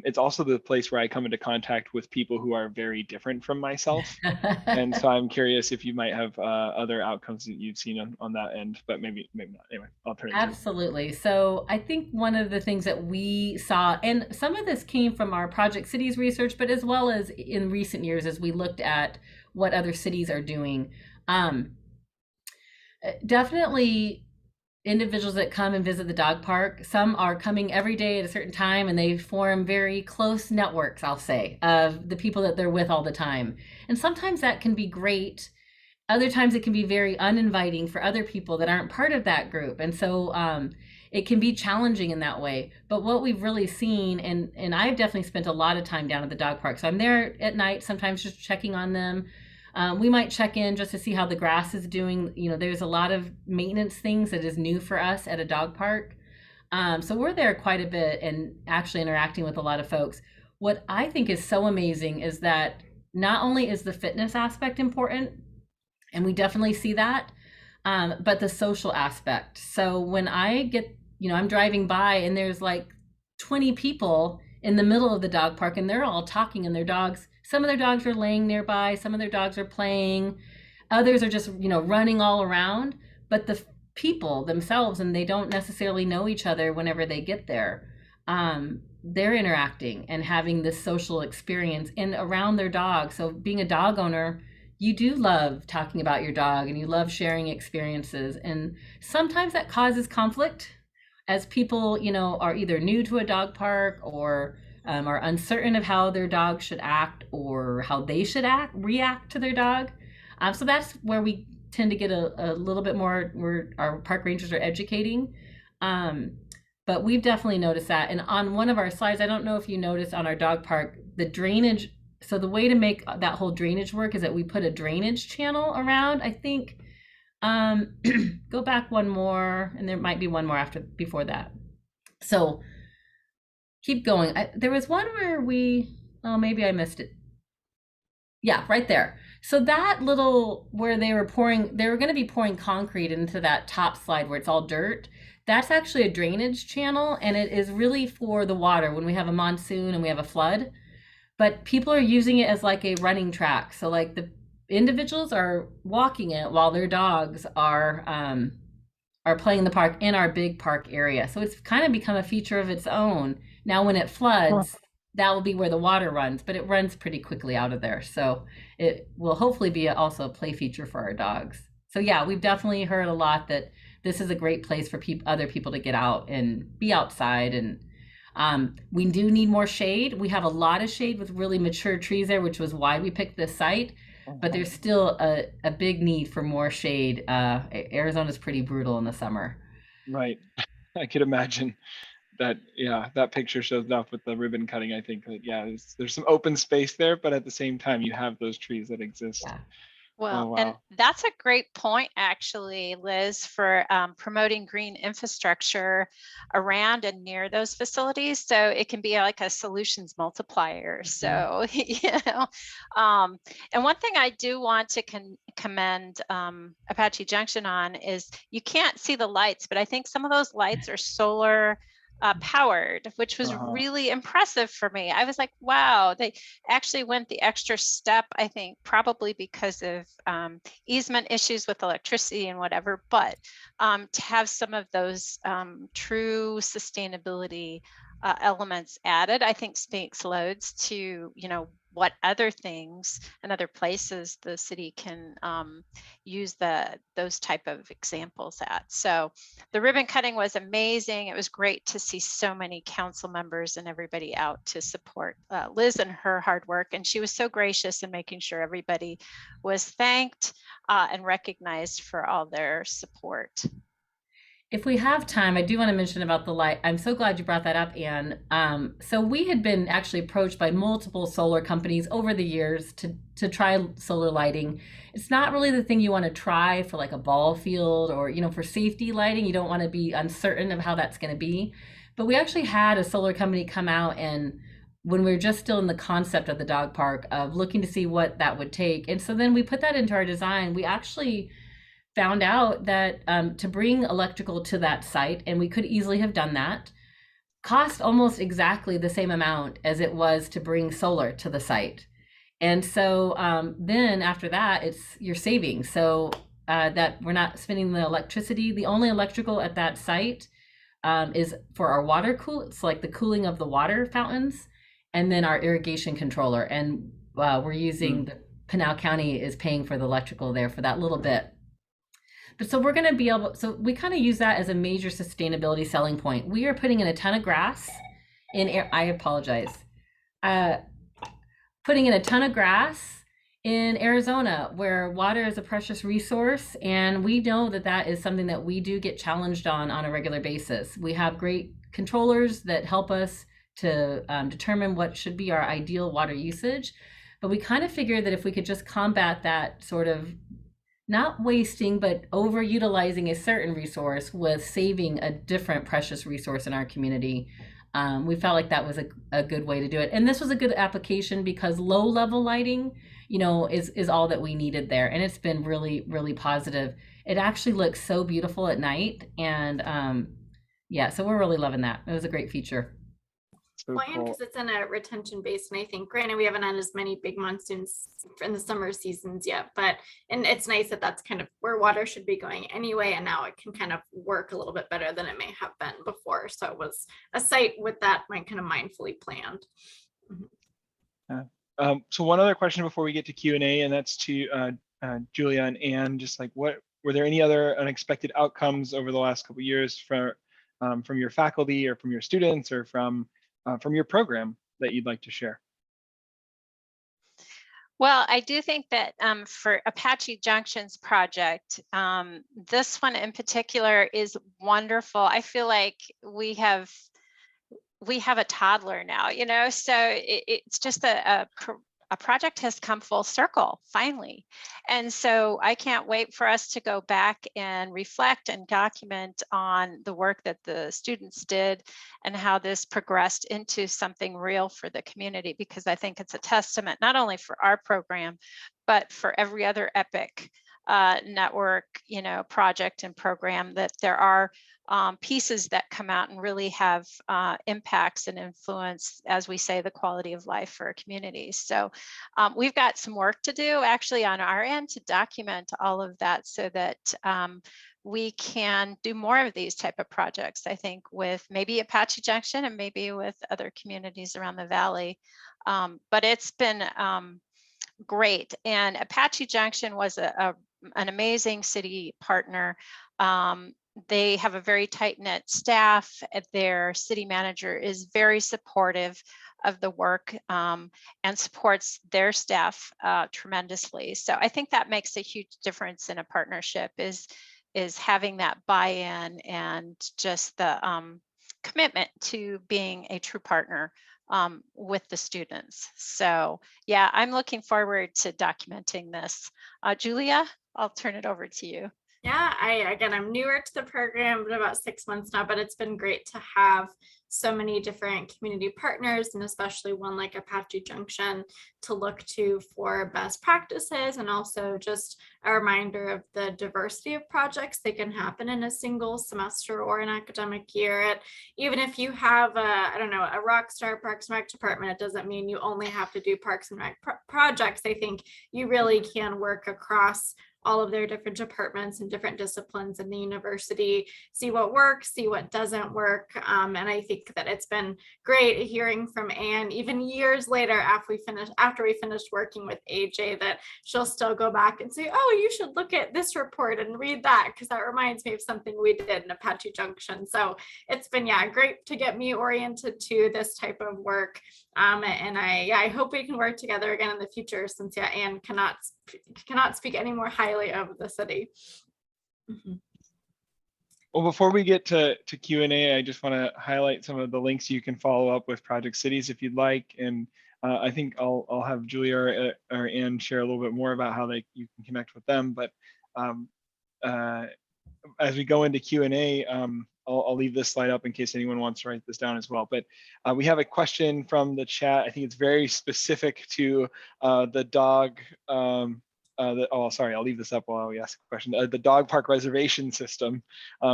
it's also the place where I come into contact with people who are very different from myself. And so I'm curious if you might have other outcomes that you've seen on that end, but maybe not. Anyway, I'll turn it to you. Absolutely. So I think one of the things that we saw, and some of this came from our Project Cities research, but as well as in recent years as we looked at what other cities are doing, definitely individuals that come and visit the dog park, some are coming every day at a certain time and they form very close networks, I'll say, of the people that they're with all the time. And sometimes that can be great. Other times it can be very uninviting for other people that aren't part of that group. And so it can be challenging in that way. But what we've really seen, and I've definitely spent a lot of time down at the dog park. So I'm there at night, sometimes just checking on them. We might check in just to see how the grass is doing. You know, there's a lot of maintenance things that is new for us at a dog park. So we're there quite a bit and actually interacting with a lot of folks. What I think is so amazing is that not only is the fitness aspect important, and we definitely see that, but the social aspect. So when I get, I'm driving by and there's like 20 people in the middle of the dog park and they're all talking, and their dogs, some of their dogs are laying nearby, some of their dogs are playing, others are just, running all around, but the people themselves, and they don't necessarily know each other whenever they get there, they're interacting and having this social experience and around their dog. So being a dog owner, you do love talking about your dog and you love sharing experiences. And sometimes that causes conflict as people, are either new to a dog park or are uncertain of how their dog should act or how they should react to their dog. So that's where we tend to get a little bit more, where our park rangers are educating. But we've definitely noticed that. And on one of our slides, I don't know if you noticed on our dog park, the drainage. So the way to make that whole drainage work is that we put a drainage channel around, I think. Go back one more, and there might be one more before that. So keep going. There was one where maybe I missed it. Yeah, right there. So that little, where they were going to be pouring concrete into that top slide where it's all dirt. That's actually a drainage channel, and it is really for the water when we have a monsoon and we have a flood. But people are using it as like a running track. So like the individuals are walking it while their dogs are playing in the park in our big park area. So it's kind of become a feature of its own. Now when it floods, that will be where the water runs, but it runs pretty quickly out of there. So it will hopefully be also a play feature for our dogs. So yeah, we've definitely heard a lot that this is a great place for other people to get out and be outside. And we do need more shade. We have a lot of shade with really mature trees there, which was why we picked this site. But there's still a big need for more shade. Arizona's pretty brutal in the summer. Right. I could imagine that. Yeah, that picture shows enough with the ribbon cutting. I think that, yeah, there's some open space there, but at the same time, you have those trees that exist. Yeah. Well, Oh, wow. and that's a great point, actually, Liz, for promoting green infrastructure around and near those facilities. So it can be like a solutions multiplier. So, and one thing I do want to commend Apache Junction on is you can't see the lights, but I think some of those lights are solar powered, which was really impressive for me. I was like, wow, they actually went the extra step, I think, probably because of easement issues with electricity and whatever, but to have some of those true sustainability elements added, I think speaks loads to, what other things and other places the city can use those type of examples at. So the ribbon cutting was amazing. It was great to see so many council members and everybody out to support Liz and her hard work. And she was so gracious in making sure everybody was thanked and recognized for all their support. If we have time, I do want to mention about the light. I'm so glad you brought that up, Anne. So we had been actually approached by multiple solar companies over the years to try solar lighting. It's not really the thing you want to try for like a ball field or, for safety lighting. You don't want to be uncertain of how that's going to be. But we actually had a solar company come out, and when we were just still in the concept of the dog park of looking to see what that would take. And so then we put that into our design. We actually found out that to bring electrical to that site, and we could easily have done that, cost almost exactly the same amount as it was to bring solar to the site. And so then after that, you're saving. So that we're not spending the electricity. The only electrical at that site is for our water cool. It's like the cooling of the water fountains, and then our irrigation controller. And we're using the Pinal County is paying for the electrical there for that little bit. But so we're going to be able, so we kind of use that as a major sustainability selling point. We are putting in a ton of grass in air. I apologize. Putting in a ton of grass in Arizona, where water is a precious resource. And we know that that is something that we do get challenged on a regular basis. We have great controllers that help us to determine what should be our ideal water usage. But we kind of figured that if we could just combat that sort of not wasting, but overutilizing a certain resource with saving a different precious resource in our community, we felt like that was a good way to do it. And this was a good application because low level lighting, is all that we needed there. And it's been really, really positive. It actually looks so beautiful at night. And so we're really loving that. It was a great feature. So Well, and cool. because it's in a retention base, and I think, granted, we haven't had as many big monsoons in the summer seasons yet, and it's nice that that's kind of where water should be going anyway, and now it can kind of work a little bit better than it may have been before. So it was a site with that kind of mindfully planned. So one other question before we get to Q&A, and that's to Julia and Anne, just like were there any other unexpected outcomes over the last couple of years from your faculty or from your students or from your program that you'd like to share? Well, I do think that for Apache Junction's project, this one in particular is wonderful. I feel like we have a toddler now, so it's just a project has come full circle finally. And so I can't wait for us to go back and reflect and document on the work that the students did and how this progressed into something real for the community, because I think it's a testament not only for our program, but for every other EPIC network, project and program, that there are pieces that come out and really have impacts and influence, as we say, the quality of life for our communities. So we've got some work to do actually on our end to document all of that so that we can do more of these type of projects, I think, with maybe Apache Junction and maybe with other communities around the Valley. But it's been great. And Apache Junction was an amazing city partner. They have a very tight-knit staff. Their city manager is very supportive of the work and supports their staff tremendously. So I think that makes a huge difference in a partnership, is having that buy-in and just the commitment to being a true partner with the students. So yeah, I'm looking forward to documenting this. Julia, I'll turn it over to you. Yeah, I'm newer to the program, but about 6 months now, but it's been great to have so many different community partners, and especially one like Apache Junction to look to for best practices, and also just a reminder of the diversity of projects that can happen in a single semester or an academic year. Even if you have a rock star Parks and Rec department, it doesn't mean you only have to do Parks and Rec projects. I think you really can work across all of their different departments and different disciplines in the university, see what works, see what doesn't work. And I think that it's been great hearing from Anne, even years later after we finished working with AJ, that she'll still go back and say, oh, you should look at this report and read that, because that reminds me of something we did in Apache Junction. So it's been, great to get me oriented to this type of work. And I hope we can work together again in the future, since Anne cannot speak any more highly of the city. Mm-hmm. Well, before we get to Q&A, I just want to highlight some of the links you can follow up with Project Cities if you'd like. And I think I'll have Julia or Anne share a little bit more about how you can connect with them. But as we go into Q&A, I'll leave this slide up in case anyone wants to write this down as well. But we have a question from the chat. I think it's very specific to the dog sorry, I'll leave this up while we ask a question. The dog park reservation system.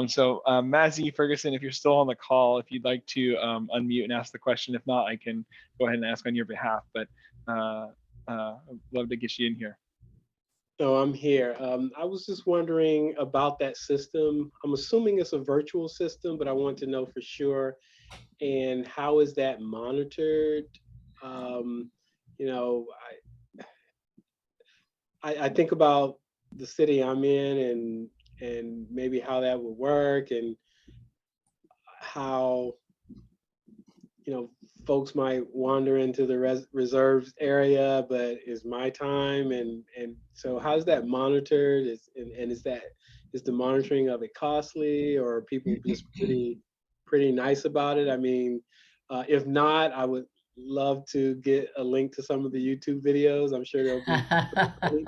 So Mazzy Ferguson, if you're still on the call, if you'd like to unmute and ask the question. If not, I can go ahead and ask on your behalf, but I'd love to get you in here. No, I'm here. I was just wondering about that system. I'm assuming it's a virtual system, but I want to know for sure. And how is that monitored? You know, I think about the city I'm in and maybe how that would work and how, you know, folks might wander into the reserves area, but it's my time. And so how's that monitored? Is the monitoring of it costly, or are people just pretty nice about it? I mean, if not, I would love to get a link to some of the YouTube videos. I'm sure there'll be.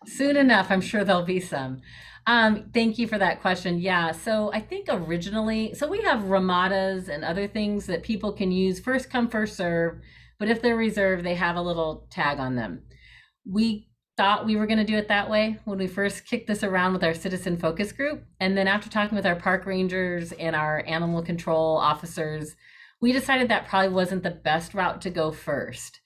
Soon enough, I'm sure there'll be some. Thank you for that question. Yeah, so I think originally, so we have ramadas and other things that people can use, first come, first serve, but if they're reserved, they have a little tag on them. We thought we were going to do it that way when we first kicked this around with our citizen focus group. And then after talking with our park rangers and our animal control officers, we decided that probably wasn't the best route to go first.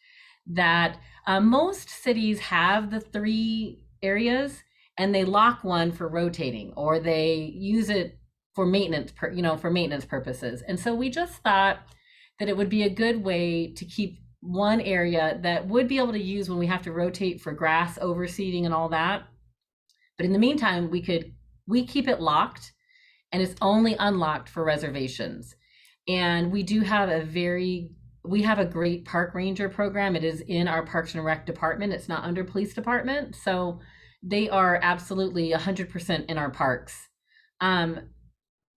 That most cities have the 3 areas and they lock one for rotating, or they use it for maintenance, for maintenance purposes. And so we just thought that it would be a good way to keep one area that would be able to use when we have to rotate for grass overseeding and all that. But in the meantime, we keep it locked, and it's only unlocked for reservations. And we do have we have a great park ranger program. It is in our Parks and Rec department. It's not under police department. So they are absolutely 100% in our parks.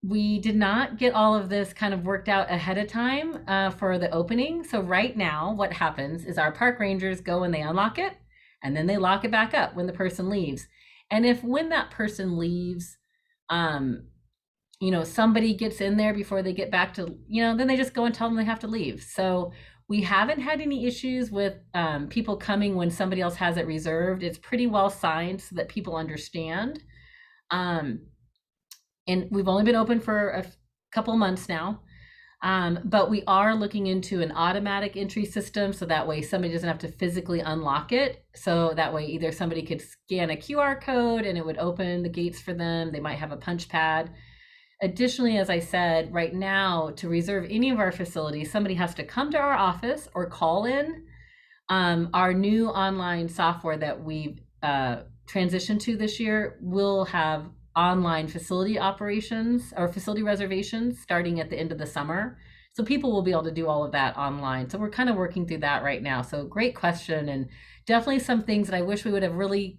We did not get all of this kind of worked out ahead of time for the opening. So right now, what happens is our park rangers go and they unlock it, and then they lock it back up when the person leaves. And when that person leaves, somebody gets in there before they get back to, then they just go and tell them they have to leave. So we haven't had any issues with people coming when somebody else has it reserved. It's pretty well signed so that people understand. And we've only been open for a couple months now, but we are looking into an automatic entry system, so that way somebody doesn't have to physically unlock it. So that way either somebody could scan a QR code and it would open the gates for them. They might have a punch pad. Additionally, as I said, right now, to reserve any of our facilities, somebody has to come to our office or call in. Our new online software that we've transitioned to this year will have online facility operations or facility reservations starting at the end of the summer. So people will be able to do all of that online. So we're kind of working through that right now. So great question, and definitely some things that I wish we would have really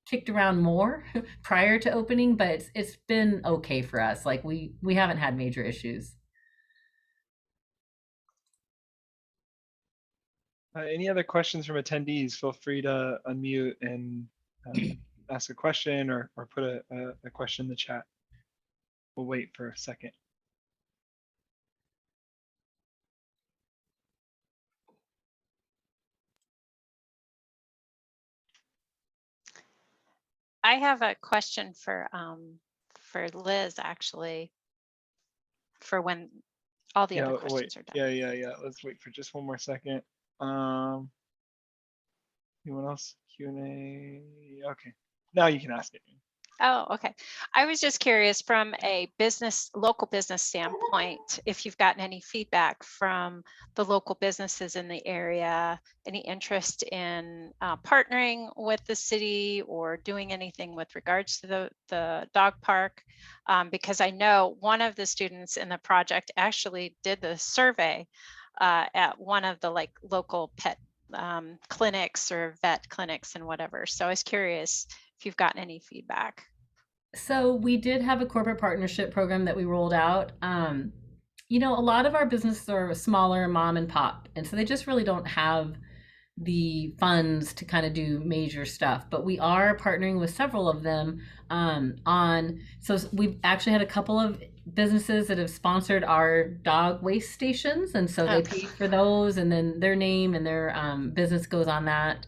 kicked around more prior to opening, but it's been okay for us. Like we haven't had major issues. Any other questions from attendees? Feel free to unmute and ask a question or put a question in the chat. We'll wait for a second. I have a question for Liz, actually, for when all the other questions are done. Yeah. Let's wait for just one more second. Anyone else? Q&A? Okay. Now you can ask it. Oh, okay. I was just curious from a local business standpoint, if you've gotten any feedback from the local businesses in the area, any interest in partnering with the city or doing anything with regards to the dog park, because I know one of the students in the project actually did the survey at one of the local pet clinics or vet clinics and whatever. So I was curious if you've gotten any feedback. So we did have a corporate partnership program that we rolled out. A lot of our businesses are smaller, mom and pop, and so they just really don't have the funds to kind of do major stuff. But we are partnering with several of them so we've actually had a couple of businesses that have sponsored our dog waste stations, and so they paid for those, and then their name and their business goes on that.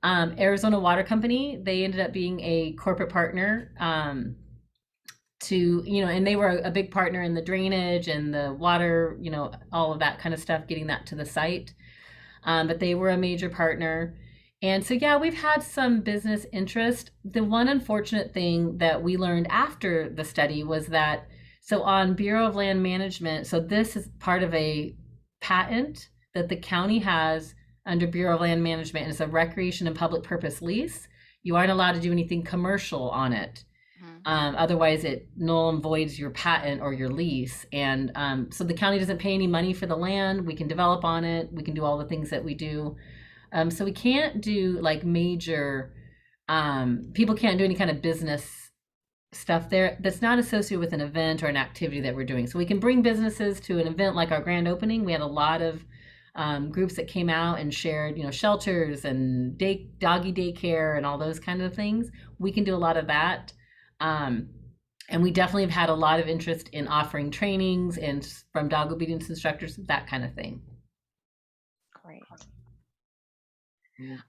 Arizona Water Company, they ended up being a corporate partner to, and they were a big partner in the drainage and the water, all of that kind of stuff, getting that to the site. But they were a major partner. And so, yeah, we've had some business interest. The one unfortunate thing that we learned after the study was that, so on Bureau of Land Management, so this is part of a patent that the county has under Bureau of Land Management. It's a recreation and public purpose lease. You aren't allowed to do anything commercial on it. Otherwise, it null and voids your patent or your lease. And so the county doesn't pay any money for the land. We can develop on it. We can do all the things that we do. So we can't do like major, people can't do any kind of business stuff there that's not associated with an event or an activity that we're doing. So we can bring businesses to an event like our grand opening. We had a lot of groups that came out and shared, shelters and doggy daycare and all those kind of things. We can do a lot of that. And we definitely have had a lot of interest in offering trainings and from dog obedience instructors, that kind of thing. Great.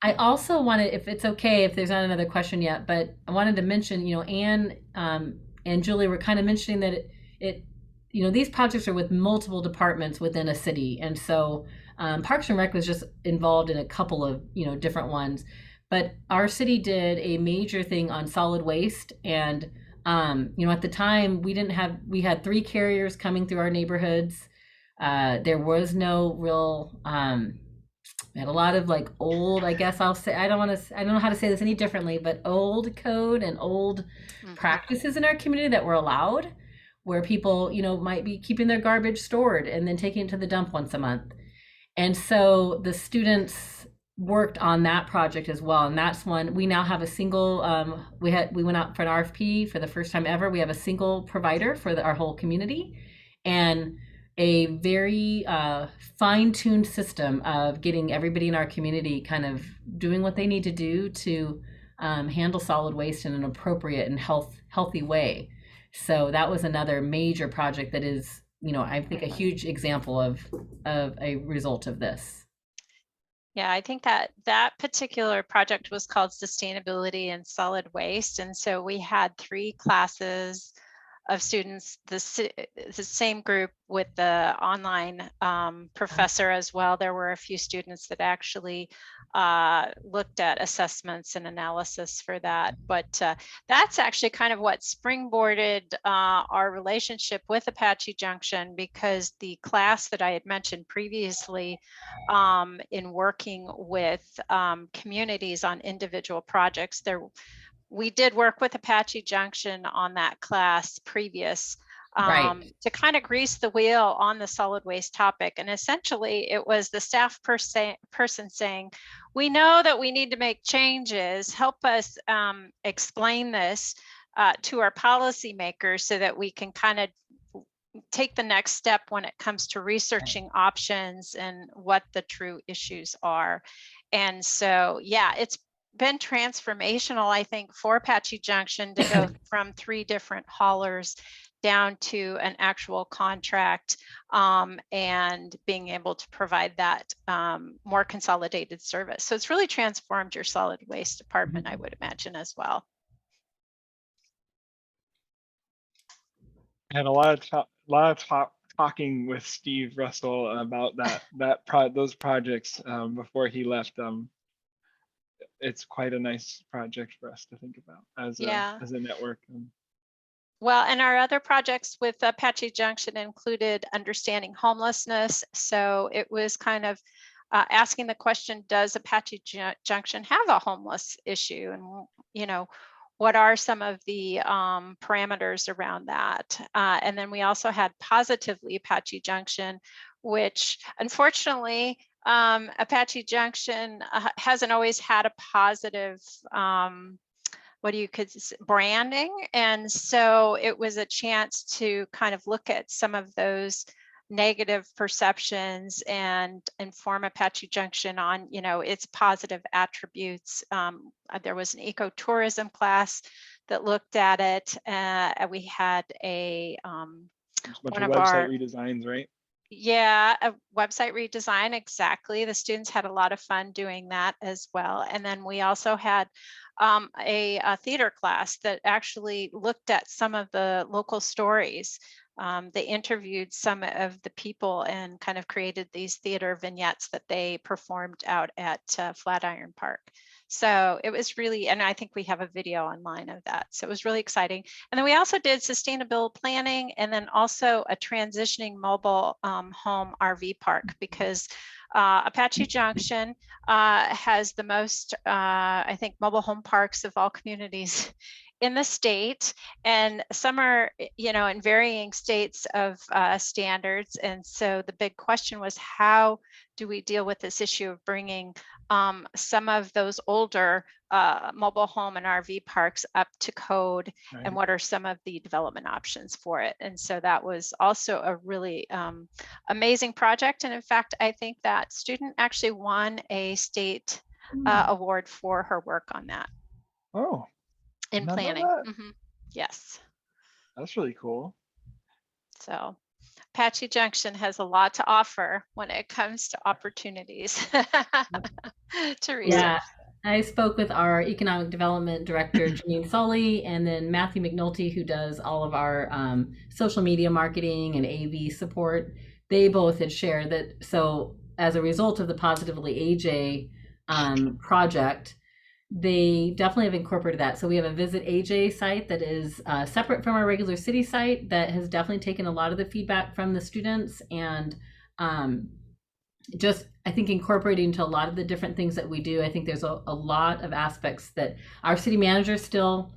I also wanted, if it's okay, if there's not another question yet, but I wanted to mention, Anne and Julie were kind of mentioning that these projects are with multiple departments within a city. And so Parks and Rec was just involved in a couple of, different ones. But our city did a major thing on solid waste. And, at the time we had 3 carriers coming through our neighborhoods. There was no real, we had a lot of like old, I guess I'll say, I don't know how to say this any differently, but old code and old practices in our community that were allowed, where people, might be keeping their garbage stored and then taking it to the dump once a month. And so the students worked on that project as well. And that's one, we now have a single, we went out for an RFP for the first time ever. We have a single provider for our whole community, and a very fine-tuned system of getting everybody in our community kind of doing what they need to do to handle solid waste in an appropriate and healthy way. So that was another major project that is, I think a huge example of a result of this. Yeah, I think that particular project was called Sustainability and Solid Waste. And so we had 3 classes of students, the same group with the online professor as well. There were a few students that actually looked at assessments and analysis for that. But that's actually kind of what springboarded our relationship with Apache Junction, because the class that I had mentioned previously in working with communities on individual projects, we did work with Apache Junction on that class previous to kind of grease the wheel on the solid waste topic. And essentially it was the staff person saying, we know that we need to make changes, help us explain this to our policymakers so that we can kind of take the next step when it comes to researching options and what the true issues are. And so, yeah, it's been transformational, I think, for Apache Junction to go from 3 different haulers down to an actual contract and being able to provide that more consolidated service. So it's really transformed your solid waste department, I would imagine, as well. I had a lot of talking with Steve Russell about those projects before he left. It's quite a nice project for us to think about as a network. Well, and our other projects with Apache Junction included understanding homelessness. So it was kind of asking the question, does Apache Junction have a homeless issue? And, what are some of the parameters around that? And then we also had Positively Apache Junction, which unfortunately, Apache Junction hasn't always had a positive branding. And so it was a chance to kind of look at some of those negative perceptions and inform Apache Junction on, its positive attributes. There was an ecotourism class that looked at it. We had a one of our website redesigns, right? Yeah, a website redesign, exactly. The students had a lot of fun doing that as well. And then we also had a theater class that actually looked at some of the local stories. They interviewed some of the people and kind of created these theater vignettes that they performed out at Flatiron Park. So it was really, and I think we have a video online of that. So it was really exciting. And then we also did sustainable planning, and then also a transitioning mobile home RV park, because Apache Junction has the most, I think, mobile home parks of all communities in the state, and some are, in varying states of standards. And so the big question was, how do we deal with this issue of bringing some of those older mobile home and RV parks up to code, Right. and what are some of the development options for it? And so that was also a really amazing project. And in fact, I think that student actually won a state award for her work on that Oh, in did not know planning. that. Yes. That's really cool. So Apache Junction has a lot to offer when it comes to opportunities to research. Yeah, I spoke with our economic development director, Janine Sully, and then Matthew McNulty, who does all of our social media marketing and AV support. They both had shared that. So as a result of the Positively AJ project, they definitely have incorporated that. So we have a Visit AJ site that is separate from our regular city site that has definitely taken a lot of the feedback from the students, and just, I think, incorporating into a lot of the different things that we do. I think there's a lot of aspects that our city manager still,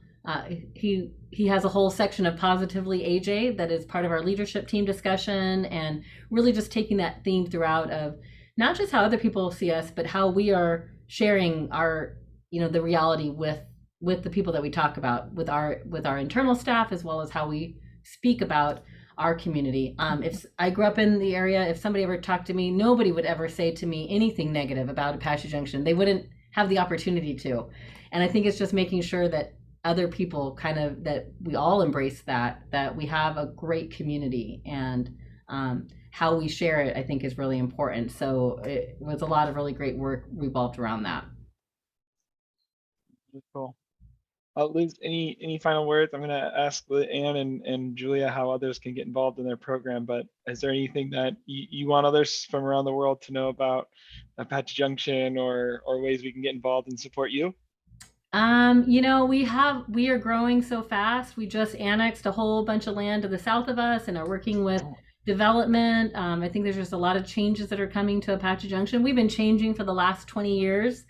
he has a whole section of Positively AJ that is part of our leadership team discussion, and really just taking that theme throughout of not just how other people see us, but how we are sharing our, the reality with the people that we talk about, with our internal staff, as well as how we speak about our community. If I grew up in the area, if somebody ever talked to me, nobody would ever say to me anything negative about Apache Junction. They wouldn't have the opportunity to. And I think it's just making sure that other people that we all embrace that we have a great community, and how we share it, I think, is really important. So it was a lot of really great work revolved around that. Cool. Liz, any final words? I'm going to ask Anne and Julia how others can get involved in their program, but is there anything that you want others from around the world to know about Apache Junction, or ways we can get involved and support you? We are growing so fast. We just annexed a whole bunch of land to the south of us and are working with development. I think there's just a lot of changes that are coming to Apache Junction. We've been changing for the last 20 years.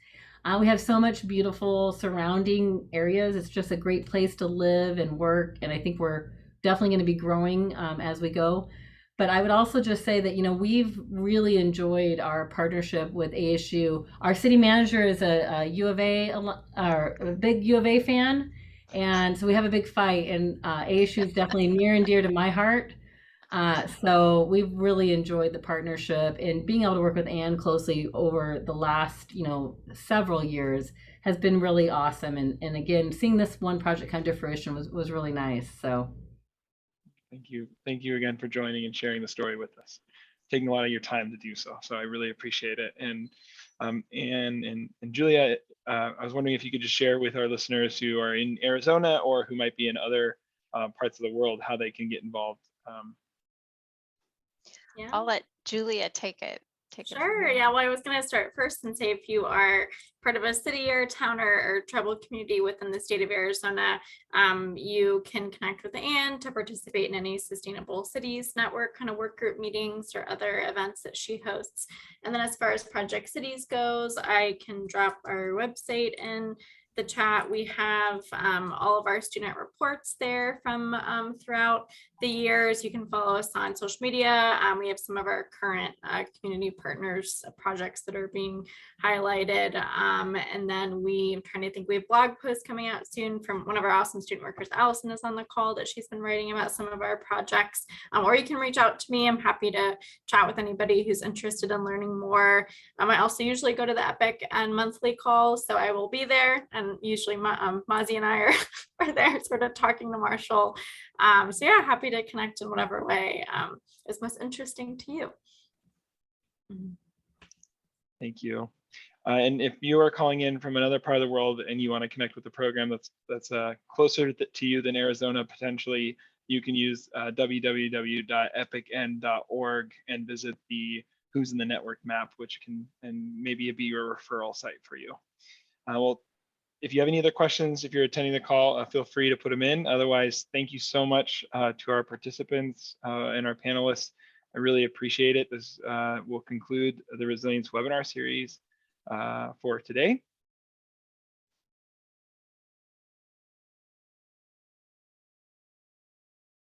We have so much beautiful surrounding areas. It's just a great place to live and work. And I think we're definitely going to be growing as we go. But I would also just say that, we've really enjoyed our partnership with ASU. Our city manager is a U of A, or a big U of A fan. And so we have a big fight, and ASU is definitely near and dear to my heart. So we've really enjoyed the partnership, and being able to work with Anne closely over the last, several years has been really awesome. And again, seeing this one project come to fruition was really nice. So thank you again for joining and sharing the story with us, taking a lot of your time to do so. So I really appreciate it. And Anne and Julia, I was wondering if you could just share with our listeners who are in Arizona or who might be in other parts of the world, how they can get involved. Yeah. I'll let Julia take it. Sure. Yeah. Well, I was going to start first and say, if you are part of a city or town or tribal community within the state of Arizona, you can connect with Anne to participate in any Sustainable Cities Network kind of work group meetings or other events that she hosts. And then as far as Project Cities goes, I can drop our website in the chat. We have all of our student reports there from throughout the years. You can follow us on social media. We have some of our current community partners projects that are being highlighted. And then I'm trying to think, we have blog posts coming out soon from one of our awesome student workers. Allison is on the call, that she's been writing about some of our projects. Or you can reach out to me. I'm happy to chat with anybody who's interested in learning more. I also usually go to the EPIC and monthly calls, so I will be there, and and usually Mozzie and I are there sort of talking to Marshall. So yeah, happy to connect in whatever way is most interesting to you. Thank you. And if you are calling in from another part of the world and you want to connect with the program that's closer to you than Arizona, potentially, you can use www.epicn.org and visit the Who's in the Network map, which can and maybe be your referral site for you. Well, if you have any other questions, if you're attending the call, feel free to put them in. Otherwise, thank you so much to our participants and our panelists. I really appreciate it. This will conclude the Resilience webinar series for today.